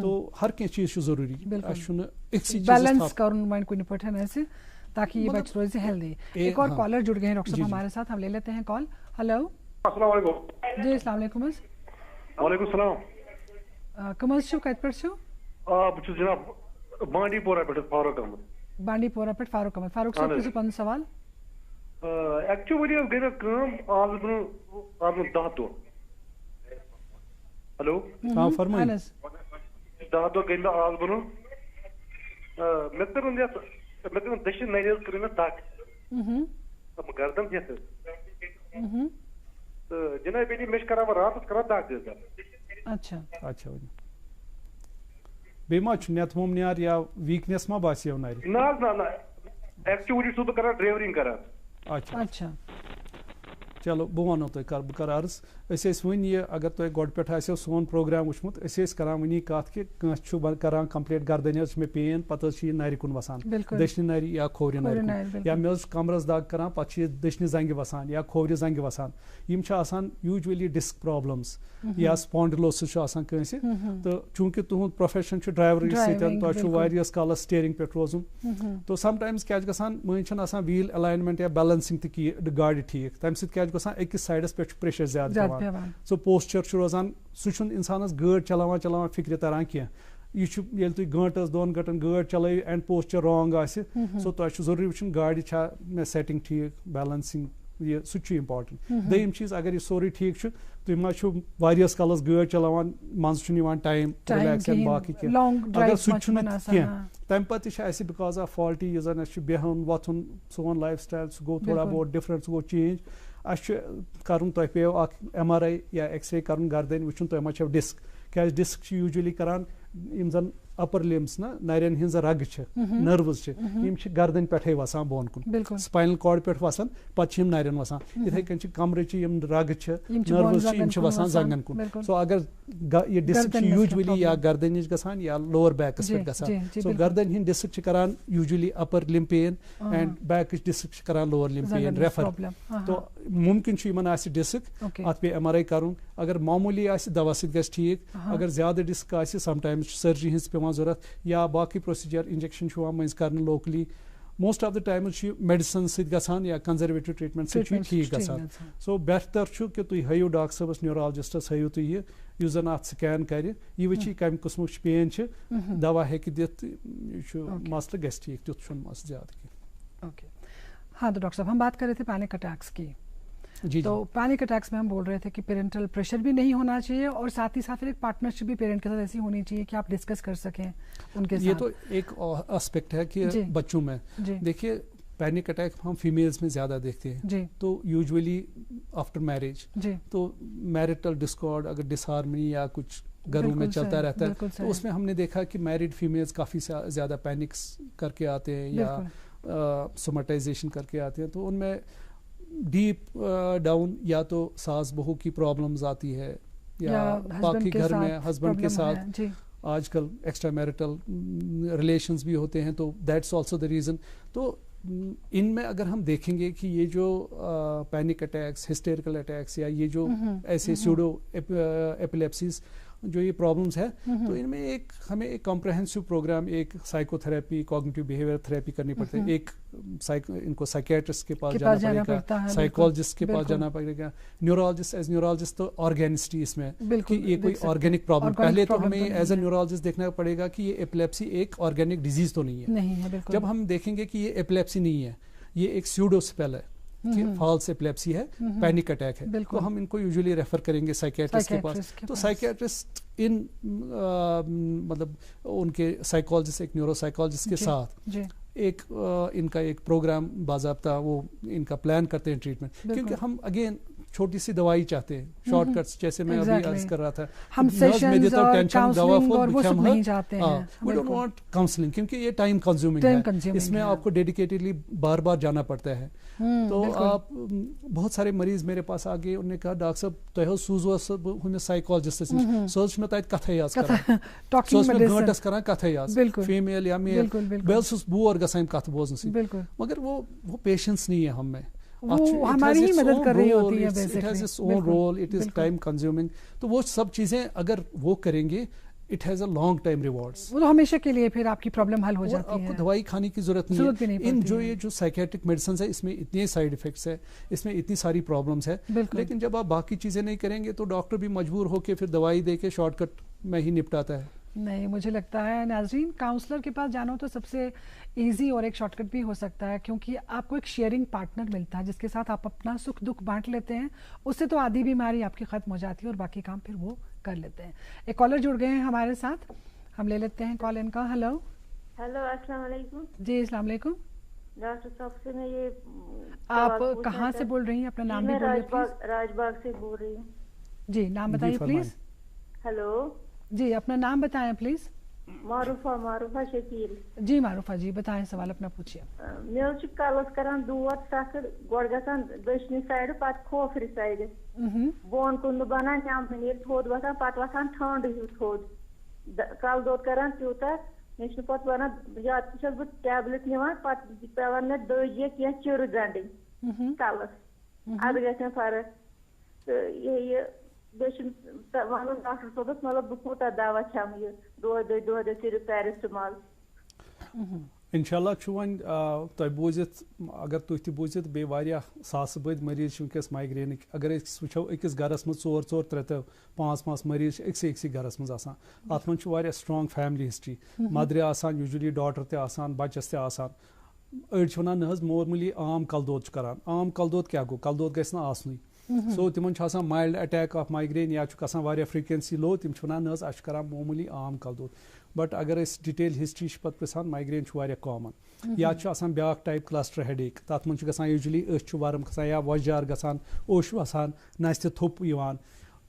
تو ہر کینٛہہ چیٖز چھُ ضروٗری. اَسہِ چھُنہٕ أکسٕے بیلنس کرُن وۄنۍ کُنہِ پٲٹھۍ اَسہِ, تاکہ یہ بچہ روزِ ہیلدی. ایک اور کالر جڑ گئے ہیں ڈاکٹر صاحب ہمارے ساتھ, ہم لے لیتے ہیں کال. ہلو, السلام علیکم. جی السلام علیکم. وعلیکم السلام. کم حظ چھو, کتہِ پٮ۪ٹھ چھو؟ بہٕ چھُس جناب بانڈی پورہ پٮ۪ٹھ فاروق احمد. بانڈی پورہ پٮ۪ٹھ فاروق احمد. فاروق صٲب پرٛژھِو پنُن سوال. ایکچُؤلی حظ گٔے مےٚ کٲم آز برونٛہہ 10 دۄہ. ہیلو, 10 دۄہ گٔے مےٚ آز برونٛہہ, مےٚ کٔرٕن یتھ, مےٚ کٔرٕن دٔچھِنۍ نرِ حظ کٔرٕن مےٚ دگ, گردن ہٮ۪تھ حظ, تہٕ جناب علی مےٚ چھِ کران وۄنۍ راتس کران دگ حظ. اچھا اچھا, بیٚیہِ ما چھُ نٮ۪تہٕ مُمنیار یا ویٖکنیس ما باسیو نرِ؟ نہ حظ نہ, ایکچُؤلی چھُس بہٕ کران ڈرایورِنگ کران. اچھا چلو بہٕ وَنو تۄہہِ, بہٕ کَرٕ عرض. أسۍ ٲسۍ وٕنۍ یہِ, اگر تۄہہِ گۄڈٕ پٮ۪ٹھ آسیو سون پروگرام وٕچھمُت, أسۍ ٲسۍ کران وٕنی کَتھ کہِ کٲنٛسہِ چھُ کران کمپلیٹ گردنہِ حظ چھِ مےٚ پین, پتہٕ حظ چھِ یہِ نرِ کُن وسان, دٔچھنہِ نرِ یا کھوورِ نرِ کُن, یا مےٚ حظ چھُ کمرس دگ کران, پتہٕ چھِ یہِ دٔچھنہِ زنٛگہِ وسان یا کھوورِ زنٛگہِ وسان. یِم چھِ آسان یوٗجؤلی ڈِسک پرابلمز یا سپونڈلوسس چھُ آسان کٲنٛسہِ, تہٕ چوٗنٛکہِ تُہُنٛد پروفیشن چھُ ڈرایورٕے سۭتۍ, تۄہہِ چھُو واریاہس کالس سٹیرنگ پٮ۪ٹھ روزُن, تو سم ٹایمز کیاہ چھُ گژھان, مٔنٛزۍ چھُنہٕ آسان ویٖل الاینمنٹ یا بیلنسنگ تہِ گاڑِ ٹھیٖک, تمہِ سۭتۍ کیاہ چھُ گژھان, أکِس سایڈس پٮ۪ٹھ چھُ پریشر زیادٕ پیوان, سُہ پوسچر چھُ روزان, سُہ چھُنہٕ انسانس گٲڑۍ چلاوان فکرِ تران کینٛہہ. یہِ چھُ ییٚلہِ تُہۍ گٲنٛٹس 2 گٲنٛٹن گٲڑۍ چلٲیِو اینڈ پوسچر رانگ آسہِ, سو تۄہہِ چھُ ضروٗری وٕچھُن گاڑِ چھا مےٚ سیٹنگ ٹھیٖک, بیلنسنگ, یہِ سُہ تہِ چھُ امپاٹنٹ. دوٚیِم چیٖز, اگر یہِ سورُے ٹھیٖک چھُ, تُہۍ ما چھُو واریاہس کالس گٲڑۍ چلاوان, منٛزٕ چھُنہٕ یِوان ٹایم رِلیکس اینڈ باقٕے کینٛہہ, اگر سُہ تہِ چھُنہٕ کینٛہہ, تمہِ پتہٕ تہِ چھِ اَسہِ بِکاز آف فالٹی یُس زن اَسہِ چھُ بیہُن وۄتھُن, سون لایف سٹایل سُہ گوٚو تھوڑا بہت ڈِفرنٹ, سُہ گوٚو چینج. اَسہِ چھُ کرُن, تۄہہِ پیٚیو اکھ MRI یا ایکس رے کرُن گردٕنۍ, وٕچھُن تۄہہِ ما چھو ڈِسک, کیازِ ڈِسک چھِ یوٗجؤلی کران یِم زن اپر لمس نا, نرٮ۪ن ہٕنٛز رگہٕ چھِ, نٔروٕز چھِ, یِم چھِ گردن پٮ۪ٹھے وسان بۄن کُن, سپاینل کاڈ پٮ۪ٹھ وسان, پتہٕ چھِ یِم نرٮ۪ن وسان. یِتھٕے کٔنۍ چھِ کمرٕچہِ یِم رگہٕ چھِ, نٔروٕز چھِ, یِم چھِ وسان زنٛگن کُن. سو اگر یہِ ڈِسک چھِ یوٗجؤلی یا گردنٕچ گژھان یا لوور بیکس پٮ۪ٹھ گژھان, سو گردن ہٕنٛدۍ ڈِسک چھِ کران usually upper limb pain, and بیکٕچ ڈِسک چھِ کران لوور لِم پین ریفر. تو مُمکِن چھُ یِمن آسہِ ڈِسک, اتھ پیٚیہِ MRI کرُن. اگر معموٗلی آسہِ دوا سۭتۍ گژھِ ٹھیٖک, اگر زیادٕ ڈِسک آسہِ سم ٹایمز چھِ سرجری ہٕنٛز پیٚوان ضوٚرتھ, یا باقٕے پروسیٖجر, انجیکشن چھُ یِوان مٔنٛزۍ کرنہٕ locally, most of the time medicine ست گژھان یا کنزرویٹو ٹریٹمنٹ سی ٹھیک گژھان. سو بہتر چھُ کہ تُہۍ ہٲیِو ڈاکٹر صٲبس نیورالجسٹس ہٲیِو تُہۍ یہِ یُس زن اتھ سکین کرِ یہِ وٕچھِ کمہِ قٕسمُک پین چھِ دوا ہیٚکہِ دِتھ یہِ چھُ مسلہٕ گژھِ ٹھیک تیُتھ چھُنہٕ مسلہٕ زیادٕ کینٛہہ. اوکے ہاں تو ڈاکٹر صاحب ہم بات کر رہے تھے پینک اٹیکس کی. تو پینک اٹیکس میں ہم بول رہے تھے کہ پیرنٹل پریشر بھی نہیں ہونا چاہیے اور ساتھ ہی ساتھ ایک پارٹنرشپ بھی پیرنٹ کے ساتھ ایسی ہونی چاہیے کہ آپ ڈسکس کر سکیں ان کے ساتھ. یہ تو ایک اسپیکٹ ہے کہ بچوں میں دیکھیے پینک اٹیک ہم فیمیلز میں زیادہ دیکھتے ہیں تو یوزولی آفٹر میرج تو میرٹل ڈسکارڈ اگر ڈس ہارمنی یا کچھ گھروں میں چلتا رہتا ہے تو اس میں ہم نے دیکھا کہ میرڈ فیمیلز کافی زیادہ پینکس کر کے آتے ہیں یا سومٹائزیشن کر کے آتے ہیں. تو ان میں ڈیپ ڈاؤن یا تو ساس بہو کی پرابلمز آتی ہے یا باقی گھر میں ہسبینڈ کے ساتھ آج کل ایکسٹرا میرٹل ریلیشنز بھی ہوتے ہیں تو دیٹس آلسو دا ریزن. تو ان میں اگر ہم دیکھیں گے کہ یہ جو پینک اٹیکس ہسٹیریکل اٹیکس یا یہ جو ایسے سیوڈو ایپیلیپسیز جو یہ پرابلمس ہے تو ان میں ہمیں ایک کمپریہنسو پروگرام ایک psycho therapy cognitive behaviour therapy کرنی پڑتی ہے. ایک ان کو سائیکیٹرسٹ کے پاس جانا پڑے گا سائیکالوجسٹ کے پاس جانا پڑے گا نیورولوجسٹ ایز نیورولوجسٹ تو آرگینسٹی اس میں کہ یہ کوئی آرگینک پرابلم پہلے تو ہمیں ایز اے نیورولوجسٹ دیکھنا پڑے گا کہ یہ ایپیلیپسی ایک آرگینک ڈیزیز تو نہیں ہے. جب ہم دیکھیں گے کہ یہ ایپیلیپسی نہیں ہے یہ ایک سیوڈو سپیل ہے کہ فالس ایپیلیپسی ہے پینک اٹیک ہے تو ہم ان کو یوزلی ریفر کریں گے سائیکیٹرسٹ کے پاس. تو سائیکیٹرسٹ ان مطلب ان کے سائیکالوجسٹ ایک نیورو سائیکالوجسٹ کے ساتھ ایک ان کا ایک پروگرام باضابطہ وہ ان کا پلان کرتے ہیں ٹریٹمنٹ کیونکہ ہم اگین چھوٹی سی دوائی چاہتے ہیں شارٹ کٹس جیسے میں ابھی عرض کر رہا تھا ہم سیشنز اور کاؤنسلنگ اور وہ سب نہیں چاہتے ہیں. وی ڈونٹ وانٹ کاؤنسلنگ کیونکہ یہ ٹائم کنزیومنگ ہے اس میں آپ کو ڈیڈیکیٹڈلی بار بار جانا پڑتا ہے. تو آپ بہت سارے مریض میرے پاس آ گئے انہوں نے کہا ڈاکٹر صاحب تہ سوزو ہمس سائیکالوجسٹس نش سو میں تتہ کتھے یاز کران میں گھنٹس کران کتھے یاز فیمیل یا میل بہ چھس بور گژھان کتھ بوزنس مگر وہ پیشنس نہیں ہے ہم میں وہ ہماری ہی مدد کر رہی ہوتی ہے basically. It has its own role it is time consuming تو وہ سب چیزیں اگر وہ کریں گے it has a long time rewards وہ ہمیشہ کے لیے پھر آپ کی پرابلم حل ہو جاتی ہے. آپ کو دوائی کھانے کی ضرورت نہیں ہے. ان جو سائیکیٹرک میڈیسنز ہے اس میں اتنے سائیڈ افیکٹس ہے اس میں اتنی ساری پرابلمس ہے لیکن جب آپ باقی چیزیں نہیں کریں گے تو ڈاکٹر بھی مجبور ہو کے پھر دوائی دے کے شارٹ کٹ میں ہی نپٹاتا ہے. نہیں مجھے لگتا ہے ناظرین کاؤنسلر کے پاس جانا تو سب سے ایزی اور ایک شارٹ کٹ بھی ہو سکتا ہے کیونکہ آپ کو ایک شیئرنگ پارٹنر ملتا ہے جس کے ساتھ آپ اپنا سکھ دکھ بانٹ لیتے ہیں. اس سے تو آدھی بیماری آپ کی ختم ہو جاتی ہے اور باقی کام پھر وہ کر لیتے ہیں. ایک کالر جڑ گئے ہیں ہمارے ساتھ ہم لے لیتے ہیں کال ان کا. ہیلو السلام علیکم. جی السلام علیکم. ڈاکٹر صاحب سے میں یہ آپ کہاں سے بول رہی ہیں اپنا نام بھی بولیے پلیز. راج باغ سے بول رہی ہوں. جی نام بتائیے پلیز. ہیلو جی اپنا نام بتائیں پلیز. معروفہ شکیل. جی معروفہ جی بتائیں سوال اپنا پوچھیے. مجھے کلس کران دود سخت گوڑ گژھان دشنی سائڈ پتہ کھوفر سائڈ بون کن بنان نم نیل تھوٚد وسان پتہ وسان ٹھنڈ ہیو تھوٚد کل دود کران تیوتاہ مے پتہ ونان یا چھس بہ ٹیبلٹ نوان پتہ پیوان مے دٔج یا کینٛہہ چِرٕ گنڈٕنۍ کلس اد گژھِ فرق تہٕ یہ ونُن ڈاکٹر صٲبس مطلب بہٕ کوٗتاہ دوا کھٮ۪مہٕ یہِ دۄہے صرف پیرسٹمال. انشاءاللہ چھُ وۄنۍ تۄہہِ بوٗزِتھ اگر تُہۍ تہِ بوٗزِتھ بیٚیہِ واریاہ ساسہٕ بٔدۍ مٔریٖض چھِ وٕنکٮ۪س مایگرینٕکۍ اگر أسۍ وٕچھو أکِس گرس منٛز 4 3 5 مٔریٖض چھِ أکسٕے گرس منٛز آسان اتھ منٛز چھُ واریاہ سٹرانگ فیملی ہسٹری مدرِ آسان یوٗجولی ڈاٹر تہِ آسان بچس تہِ آسان. أڑۍ چھِ ونان نہ حظ معموٗلی عام کلہٕ دود چھُ کران. عام کلہٕ دود کیٛاہ گوٚو کلہٕ دود گژھِ نہٕ آسنُے سو تمن چھُ آسان مایلڈ اٹیک آف مایگرین یا چھُکھ آسان واریاہ فریکوینسی لو تِم چھِ ونان نہ حظ اَسہِ چھُ کران معموٗلی عام کلہٕ دود. بٹ اگر أسۍ ڈِٹیل ہسٹری چھِ پتہٕ پرژھان مایگرین چھُ واریاہ کامن. یا چھُ آسان بیاکھ ٹایپ کلسٹر ہیڈیک تتھ منٛز چھُ گژھان یوٗجولی أچھ چھُ ورم کھسان یا وۄزجار گژھان اوٚش وسان نستہِ تھوٚپ یِوان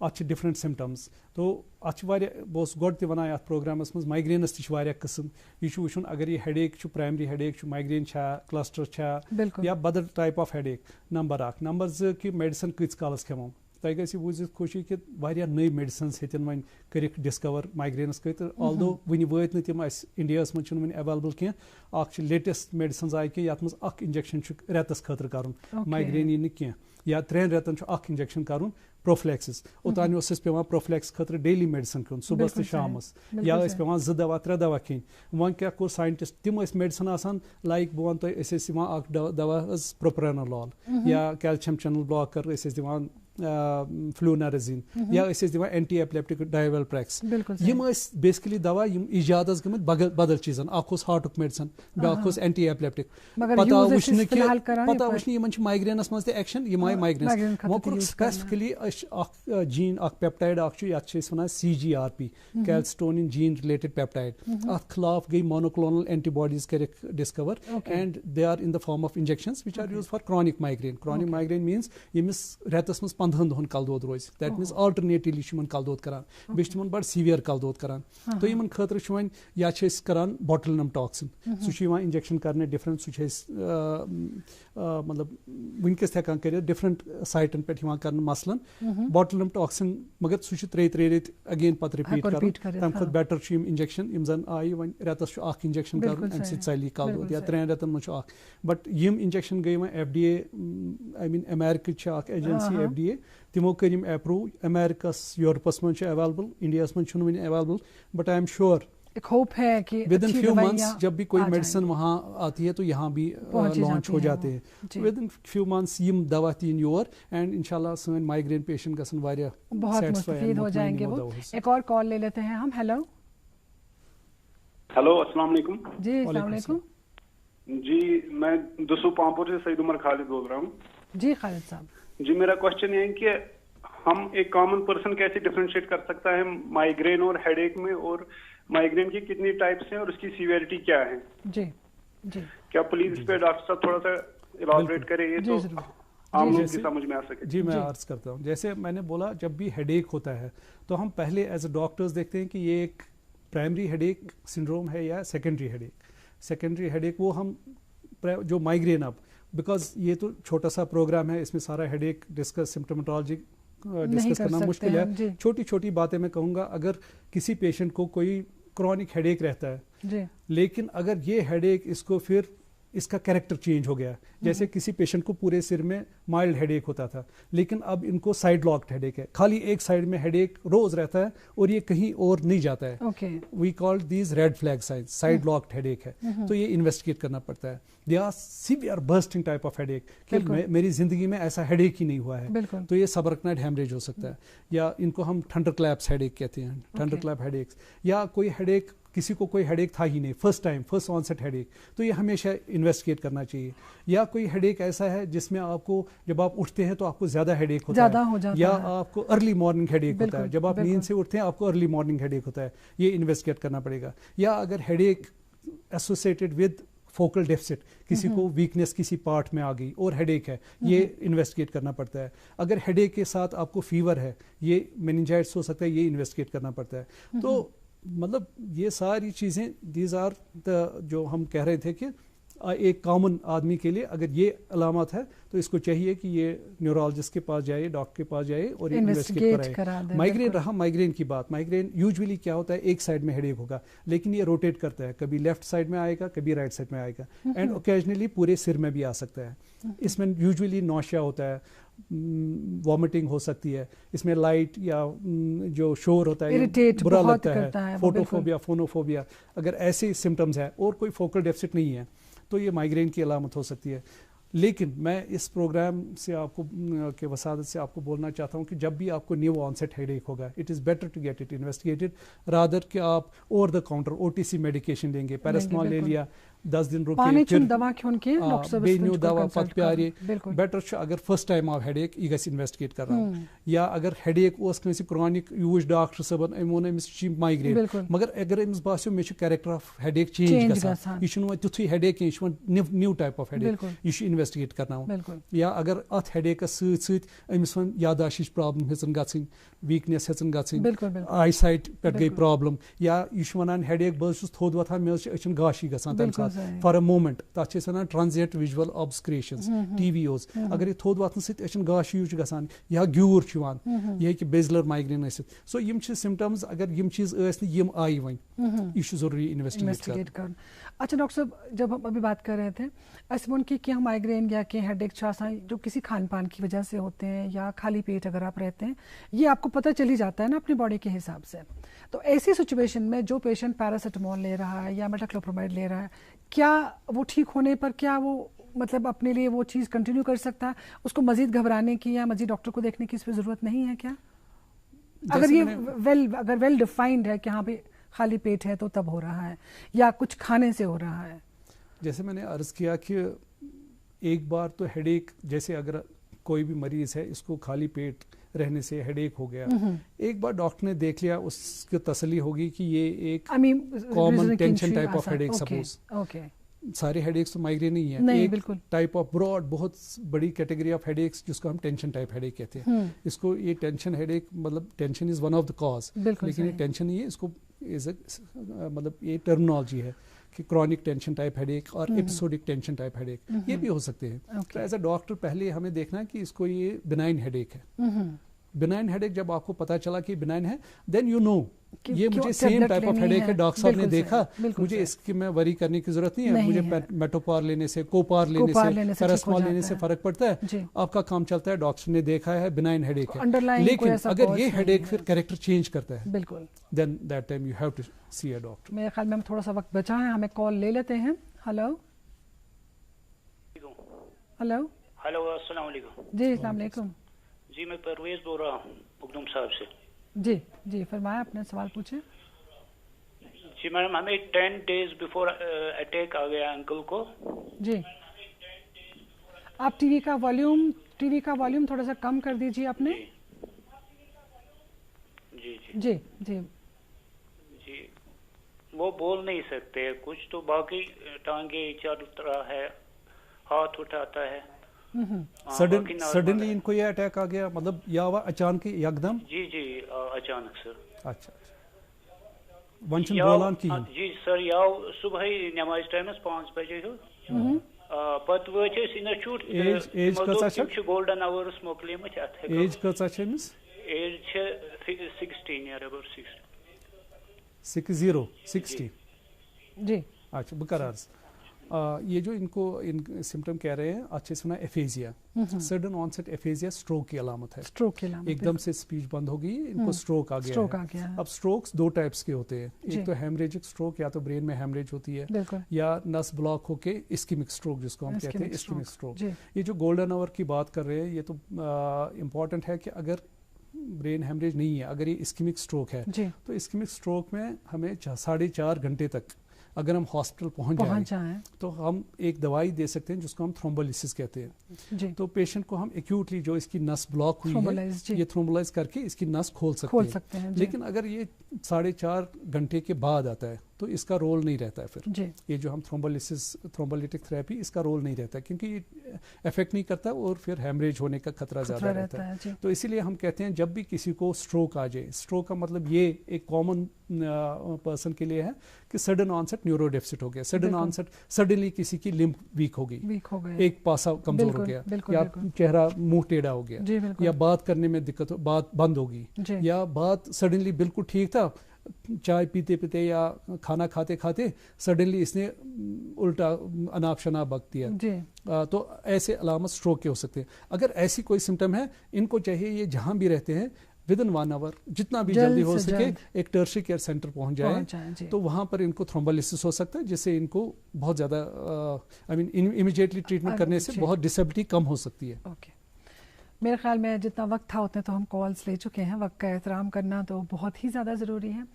اتھ چھِ ڈفرنٹ سمٹمز. تو اتھ چھِ واریاہ بہٕ اوسُس گۄڈٕ تہِ ونان یتھ پروگرامس منٛز مایگرینس تہِ چھِ واریاہ قٕسم. یہِ چھُ وٕچھُن اگر یہِ ہیڈیک چھُ پرایمری ہیڈیک چھُ مایگرین چھا کلسٹر چھا یا بدل type of headache. Number 1 number 2 کہ میڈِسن کۭتِس کالس کھٮ۪مو تۄہہِ گژھِ بوٗزِتھ خوشی کہِ واریاہ نٔے میڈِسنٕز ہیٚتن وۄنۍ کٔرِکھ ڈِسکور مایگرینس خٲطرٕ آلدو وٕنہِ وٲتۍ نہٕ تِم اَسہِ اِنڈیاہَس منٛز چھِنہٕ وٕنہِ ایویلیبل کینٛہہ اکھ چھِ لیٹیسٹ میڈِسنٕز آیہِ کینٛہہ یَتھ منٛز اکھ اِنجیکشن چھُ رٮ۪تس خٲطرٕ کَرُن مایگرین یی نہٕ کینٛہہ یا 3 رٮ۪تن چھُ اکھ اِنجیکشن کَرُن پروفلیکسس اوٚتانۍ اوس اَسہِ پیٚوان پروفلیکس خٲطرٕ ڈیلی میڈِسن کھیوٚن صُبحس تہٕ شامس یا ٲسۍ پیٚوان 2 دوا 3 دوا کھیٚنۍ وۄنۍ کیاہ کوٚر ساینٹِسٹ تِم ٲسۍ میڈِسن آسان لایک بہٕ وَنہٕ تۄہہِ أسۍ ٲسۍ یِوان اکھ دوا حظ پروپرانولال یا کیلشیم چینل بلاکر أسۍ ٲسۍ دِوان فلونارزیٖن یا أسۍ ٲسۍ دِوان اینٹی ایپلیپٹک ڈایویلپریکس یِم ٲسۍ بیسکلی دوا یِم ایجاد ٲسۍ گٔمٕتۍ بدل چیٖزن اکھ اوس ہارٹُک میڈِسن بیاکھ اوس اینٹی ایپلیپٹک پتہٕ آو وٕچھنہٕ یِمن چھِ مایگرینس منٛز تہِ ایکشن یِم آیہِ مایگرینس وۄنۍ کوٚرُکھ سپیسفکلی أسۍ اکھ جیٖن اکھ پیپٹایڈ اکھ چھُ یتھ چھِ أسۍ وَنان CGRP calcitonin gene related peptide اتھ خلاف گٔے مونوکلونل اینٹی باڈیٖز کٔرِکھ discover and they are in the form of injections which are use for chronic migraine میٖنٕز ییٚمِس رٮ۪تس منٛز 15 دۄہن کل دود روزِ دیٹ میٖنٕز آلٹرنیٹِولی چھِ یِمن کل دود کران بیٚیہِ چھِ تِمن بڑٕ سیویر کل دود کران تہٕ یِمن خٲطرٕ چھُ وۄنۍ یا چھِ أسۍ کران بوٹلنم ٹاکسِن سُہ چھُ یِوان انجیکشن کرنہٕ ڈِفرنٹ سُہ چھِ أسۍ مطلب وٕنکیٚس تہِ ہٮ۪کان کٔرِتھ ڈِفرنٹ سایٹن پٮ۪ٹھ یِوان کرنہٕ مثلاً بوٹلنم ٹاکسِن مگر سُہ چھُ 3 رٮ۪تھ اگین پتہٕ رِپیٖٹ کرُن تمہِ کھۄتہٕ بیٹر چھُ یِم انجیکشن یِم زن آیہِ وۄنۍ رٮ۪تس چھُ اکھ انجیکشن کرُن امہِ سۭتۍ ژَلہِ کل دود یا 3 رٮ۪تن منٛز چھُ اکھ بٹ یِم انجیکشن گٔے وۄنۍ FDA آی میٖن امیرکٕچ چھِ اکھ ایجنسی FDA تِمو کٔرۍ یِم ایپروو امیرکس یوٗرپس منٛز چھِ ایویلیبل انڈیاہس منٛز چھُنہٕ وُنہِ available but I am sure with in few months جب بھی کوئی میڈیسن وہاں آتی ہے تو یہاں بھی لانچ ہو جاتے ہیں with in few months M دوا تین یور اینڈ انشاء اللہ سٲنۍ مائگرین پیشنٹ گژھن واریاہ بہت مستفید ہو جائیں گے وہ. ایک اور کال لے لیتے ہیں ہم. ہیلو السلام علیکم. جی السلام علیکم. جی میں دسو پامپور سے سعید عمر خالد بول رہا ہوں. جی خالد صاحب. جی میرا کوشچن یہ ہے کہ ہم ایک کامن پرسن کیسے ڈفرینشیٹ کر سکتا ہے مائگرین اور ہیڈ ایک میں, اور مائگرین کی کتنی ٹائپس ہیں اور اس کی سیویرٹی کیا ہے؟ جی جی کیا پلیز اس پہ ڈاکٹر صاحب تھوڑا سا الابریٹ کریں یہ تو عام لوگوں کی سمجھ میں آ سکے. جی میں عرض کرتا ہوں, جیسے میں نے بولا جب بھی ہیڈ ایک ہوتا ہے تو ہم پہلے ایز اے ڈاکٹرز دیکھتے ہیں کہ یہ ایک پرائمری ہیڈ ایک سنڈروم ہے یا سیکنڈری ہیڈ ایک. سیکنڈری ہیڈ ایک وہ ہم جو مائگرین اب بیکاز یہ تو چھوٹا سا پروگرام ہے, اس میں سارا ہیڈ ایک ڈسکس سمپٹومٹالوجی ڈسکس کرنا مشکل ہے. چھوٹی چھوٹی باتیں میں کہوں گا, اگر کسی پیشنٹ کو کوئی کرونک ہیڈ ایک رہتا ہے لیکن اگر یہ ہیڈ ایک اس کو پھر اس کا کریکٹر چینج ہو گیا, جیسے کسی پیشنٹ کو پورے سر میں مائلڈ ہیڈ ایک ہوتا تھا لیکن اب ان کو سائڈ لاکڈ ہیڈ ایک ہے, خالی ایک سائڈ میں ہیڈ ایک روز رہتا ہے اور یہ کہیں اور نہیں جاتا ہے. We call these red flag signs, side locked headache ہے تو یہ انویسٹیگیٹ کرنا پڑتا ہے. They are severe bursting type of headache کہ میری زندگی میں ایسا ہیڈ ایک ہی نہیں ہوا ہے, تو یہ سبرکنائڈ ہیمریج ہو سکتا ہے, یا ان کو ہم تھنڈر کلیپس ہیڈ ایک کہتے ہیں, تھنڈر کلیپ ہیڈ ایک, یا کوئی ہیڈ ایک کسی کو کوئی ہیڈ ایک تھا ہی نہیں, فرسٹ آنسٹ ہیڈ ایک, تو یہ ہمیشہ انویسٹیگیٹ کرنا چاہیے. یا کوئی ہیڈ ایک ایسا ہے جس میں آپ کو جب آپ اٹھتے ہیں تو آپ کو زیادہ ہیڈ ایک ہوتا ہے, یا آپ کو ارلی مارننگ ہیڈ ایک ہوتا ہے, جب آپ نیند سے اٹھتے ہیں آپ کو ارلی مارننگ ہیڈ ایک ہوتا ہے, یہ انویسٹیگیٹ کرنا پڑے گا. یا اگر ہیڈ ایک ایسوسیٹڈ ود فوکل ڈیفسٹ, کسی کو ویکنیس کسی پارٹ میں آ گئی اور ہیڈ ایک ہے, یہ انویسٹیگیٹ کرنا پڑتا ہے. اگر ہیڈ ایک کے ساتھ آپ کو فیور ہے, یہ میننجائٹس ہو سکتا ہے, یہ انویسٹیگیٹ کرنا پڑتا ہے. تو مطلب یہ ساری چیزیں دیز آر جو ہم کہہ رہے تھے کہ ایک کامن آدمی کے لیے اگر یہ علامات ہے تو اس کو چاہیے کہ یہ نیورولوجسٹ کے پاس جائے, ڈاکٹر کے پاس جائے اور انویسٹیگیٹ کرائے. مائگرین رہا, مائگرین کی بات, مائگرین یوزولی کیا ہوتا ہے ایک سائڈ میں ہیڈ ایک ہوگا لیکن یہ روٹیٹ کرتا ہے, کبھی لیفٹ سائڈ میں آئے گا کبھی رائٹ سائڈ میں آئے گا, اینڈ اوکیجنلی پورے سر میں بھی آ سکتا ہے. اس میں یوزولی نوشیا ہوتا ہے, وامٹنگ ہو سکتی ہے, اس میں لائٹ یا جو شور ہوتا ہے برا لگتا ہے, فوٹوفوبیا, فونوفوبیا, اگر ایسے سمٹمز ہیں اور کوئی فوکل ڈیفسٹ نہیں ہے تو یہ مائگرین کی علامت ہو سکتی ہے. لیکن میں اس پروگرام سے آپ کو کے وسادت سے آپ کو بولنا چاہتا ہوں کہ جب بھی آپ کو نیو آنسٹ ہیڈ ایک ہوگا, it is better to get it investigated rather کہ آپ over the counter OTC medication لیں گے, پیراسٹمال لے لیا, 10 دن رکے, بیٚیہِ نِیو دوا پتہٕ پیارے. بیٹر چھُ اگر فرسٹ ٹایم آو ہیڈ ایک, یہِ گژھِ انویسٹیگیٹ کرناو. یا اگر ہیڈ ایک اوس کٲنٛسہِ کرونِک, یہِ وٕچھ ڈاکٹر صٲبن, أمۍ ووٚن أمِس چھِ مایگرین, مگر اگر أمِس باسیو مےٚ چھُ کیریکٹر آف ہیڈ ایک چینج گژھان, یہِ چھُنہٕ وۄنۍ تیُتھُے ہیڈ ایک کینٛہہ, یہِ چھُ وۄنۍ نِو ٹایپ آف ہیڈ ایک, یہِ چھُ انویسٹیگیٹ کرناوُن. یا اگر اتھ ہیڈ ایکس سۭتۍ سۭتۍ أمِس وۄنۍ یاداشٕچ پرابلم ہیٚژن گژھٕنۍ, ویٖکنیس ہیٚژن گژھٕنۍ, آی سایٹ پٮ۪ٹھ گٔے پرابلم, یا یہِ چھُ وَنان ہیڈ ایک بہٕ حظ چھُس تھوٚد وۄتھان, مےٚ حظ چھِ أچھن گاشی گژھان تَمہِ ساتہٕ, फॉर अ मोमेंट तथ वन ट्रांजिएंट विजुअल ऑब्स्क्रेशंस TVOs अगर ये थोद वाथन सत अचन गाश यूज गसान या ग्यूर यह कि बेजलर माइग्रेन सो यम सिम्टम्स अगर यम चीज यम आई वन यह जरूरी इन्वेस्टिगेट कर। अच्छा डॉक्टर साहब, जब हम अभी बात कर रहे थे ऐसे कि क्या माइग्रेन या कि हेडेक जो किसी खान पान की वजह से होते हैं या खाली पेट अगर आप रहते हैं, ये आपको पता चली जाता है ना अपनी बॉडी के हिसाब से। तो ऐसी सिचुएशन में जो पेशेंट पैरासिटामोल ले रहा है या मेटाक्लोप्रोमाइड ले रहा है, क्या वो ठीक होने पर क्या वो मतलब अपने लिए वो चीज़ कंटिन्यू कर सकता है? उसको मजीद घबराने की या मजीद डॉक्टर को देखने की इस पर ज़रूरत नहीं है क्या? अगर ये वेल डिफाइंड है कि हाँ भाई खाली पेट है तो तब हो रहा है या कुछ खाने से हो रहा है? जैसे मैंने अर्ज़ किया कि एक बार तो हेडेक, जैसे अगर कोई भी मरीज है इसको खाली पेट रहने से हेडेक हो गया, एक बार डॉक्टर ने देख लिया, उसकी तसल्ली होगी कि ये एक common tension type of headache, suppose सारे हेडेक्स तो माइग्रेन नहीं है, एक टाइप ऑफ ब्रॉड बहुत बड़ी कैटेगरी ऑफ हेडेक्स जिसको हम टेंशन टाइप हेडेक कहते हैं। इसको ये टेंशन हेडेक मतलब tension is one of the cause, लेकिन ये टेंशन नहीं है, इसको मतलब ये टर्मिनोलॉजी है कि क्रॉनिक टेंशन टाइप हेडेक और एपिसोडिक टेंशन टाइप हेडेक ये भी हो सकते हैं। तो एज अ डॉक्टर पहले हमें देखना है कि इसको ये बिनाइन हेडेक है। बिनाइन हेडेक जब आपको पता चला कि बिनाइन है, देन यू नो ये मुझे सेम टाइप ऑफ हेडेक है, डॉक्टर साहब ने देखा, मुझे इसकी मैं वरी करने की जरूरत नहीं है, मुझे मेटोपार लेने से, कोपार लेने से, पैरासिटामोल लेने से फर्क पड़ता है, आपका काम चलता है, डॉक्टर ने देखा है बिनाइन हेडेक है। लेकिन अगर ये हेडेक फिर कैरेक्टर चेंज करता है, बिल्कुल, then that time you have to see a doctor. मेरे ख्याल में थोड़ा सा वक्त बचा है, हमें कॉल ले लेते हैं। हेलो हेलो हेलो, अस्सलाम वालेकुम। जी अस्सलाम वालेकुम। जी मैं परवेज बोल रहा हूँ मुकदम साहब से। जी जी फरमाया, अपने सवाल पूछे। जी मैडम, हमें 10 डेज बिफोर अटैक आ गया अंकल को। जी आप टीवी का वॉल्यूम थोड़ा सा कम कर दीजिए आपने। जी जी जी जी जी वो बोल नहीं सकते कुछ, तो बाकी टांगे चल रहा है, हाथ उठाता है। सडनली इनको ये अटैक आ गया, मतलब या अचानक एकदम? जी जी अचानक सर। अच्छा वंचन बोलान की? जी सर, याव सुबह ही नमाज टाइम 5 बजे हो पत वच इंस्टीट्यूट एज कसा छ गोल्डन आवर्स मोकलेमत अथ एज कसा छ मिस? एज छ 16 या अबाउट 60 जी। अच्छा बकरार ये जो इनको सिम्टम कह रहे हैं, अच्छे से aphasia, sudden onset aphasia stroke की अलामत है। स्ट्रोक की अलामत, एकदम से स्पीच बंद हो गई, इनको स्ट्रोक आ गया है। अब स्ट्रोक्स 2 टाइप्स के होते हैं, एक तो हेमरेजिक स्ट्रोक, या तो ब्रेन में हेमरेज होती है, या नस ब्लॉक होके इस्कीमिक स्ट्रोक जिसको हम कहते हैं, इस्कीमिक स्ट्रोक। ये जो गोल्डन आवर की बात कर रहे हैं, ये तो इम्पॉर्टेंट है कि अगर ब्रेन हेमरेज नहीं है, अगर ये इस्कीमिक स्ट्रोक है, तो इस्कीमिक स्ट्रोक में हमें 4.5 घंटे तक अगर हम हॉस्पिटल पहुंच जाएं तो हम एक दवाई दे सकते हैं जिसको हम थ्रोम्बोलिसिस कहते हैं। तो पेशेंट को हम एक्यूटली जो इसकी नस ब्लॉक हुई है, ये थ्रोम्बोलाइज करके इसकी नस खोल सकते हैं। लेकिन अगर ये 4.5 घंटे के बाद आता है तो इसका रोल नहीं रहता है फिर। ये जो हम थ्रोम्बोलिटिक थेरेपी, इसका रोल नहीं रहता है क्योंकि ये इफेक्ट नहीं करता और फिर हेमरेज होने का खतरा ज़्यादा रहता है। तो इसीलिए हम कहते हैं जब भी किसी को स्ट्रोक आ जाए, स्ट्रोक का मतलब ये एक कॉमन पर्सन के लिए है कि सडन ऑनसेट न्यूरो डेफिसिट हो गया, सडन ऑनसेट, सडनली किसी की लिम्ब वीक हो गई, एक पासा कमजोर हो गया, या चेहरा मुंह टेढ़ा हो गया, या बात करने में दिक्कत, बात बंद होगी, या बात सडनली बिल्कुल ठीक था, चाय पीते पीते या खाना खाते खाते सडनली इसने उल्टा अनाप शनाप बक दिया, तो ऐसे अलामत स्ट्रोक के हो सकते हैं। अगर ऐसी कोई सिम्टम है, इनको चाहिए ये जहां भी रहते हैं विदिन 1 आवर जितना भी जल्दी हो सके एक टर्शरी केयर सेंटर पहुंच जाए, तो वहां पर इनको थ्रोम्बोलिसिस हो सकता है, जिससे इनको बहुत ज्यादा इमीडिएटली ट्रीटमेंट करने से बहुत डिसेबिलिटी कम हो सकती है। मेरे ख्याल में जितना वक्त था उतने तो हम कॉल्स ले चुके हैं, वक्त का एहतराम करना तो बहुत ही ज़्यादा ज़रूरी है।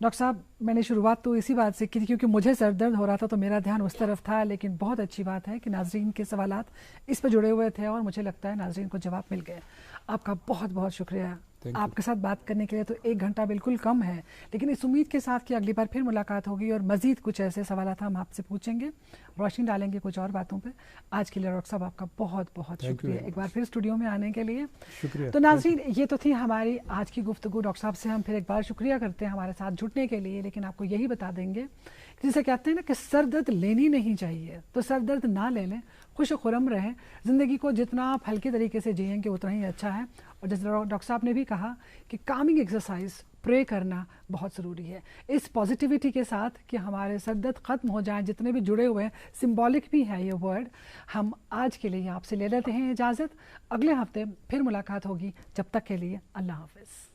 डॉक्टर साहब, मैंने शुरुआत तो इसी बात से की थी क्योंकि मुझे सर दर्द हो रहा था तो मेरा ध्यान उस तरफ था, लेकिन बहुत अच्छी बात है कि नाजरीन के सवालात इस पर जुड़े हुए थे और मुझे लगता है नाजरीन को जवाब मिल गए। आपका बहुत बहुत शुक्रिया। आपके साथ बात करने के लिए तो 1 घंटा बिल्कुल कम है, लेकिन इस उम्मीद के साथ कि अगली बार फिर मुलाकात होगी और मजीद कुछ ऐसे सवालात हम आपसे पूछेंगे, रोशनी डालेंगे कुछ और बातों पे। आज के लिए डॉक्टर साहब आपका बहुत बहुत शुक्रिया एक बार फिर स्टूडियो में आने के लिए। तो नाज़रीन, ये तो थी हमारी आज की गुफ्तगू। डॉक्टर साहब से हम फिर एक बार शुक्रिया करते हैं हमारे साथ जुड़ने के लिए, लेकिन आपको यही बता देंगे जिसे कहते हैं ना कि सर दर्द लेनी नहीं चाहिए, तो सर दर्द ना ले लें, खुश खुरम रहें, ज़िंदगी को जितना आप हल्के तरीके से जिएंगे उतना ही अच्छा है। और जैसे डॉक्टर साहब ने भी कहा कि कामिंग एक्सरसाइज, प्रे करना बहुत ज़रूरी है, इस पॉजिटिविटी के साथ कि हमारे सर दर्द ख़त्म हो जाएं, जितने भी जुड़े हुए हैं, सिंबॉलिक भी है ये वर्ड। हम आज के लिए आपसे ले लेते हैं इजाज़त, अगले हफ्ते फिर मुलाकात होगी, जब तक के लिए अल्लाह हाफ़िज़।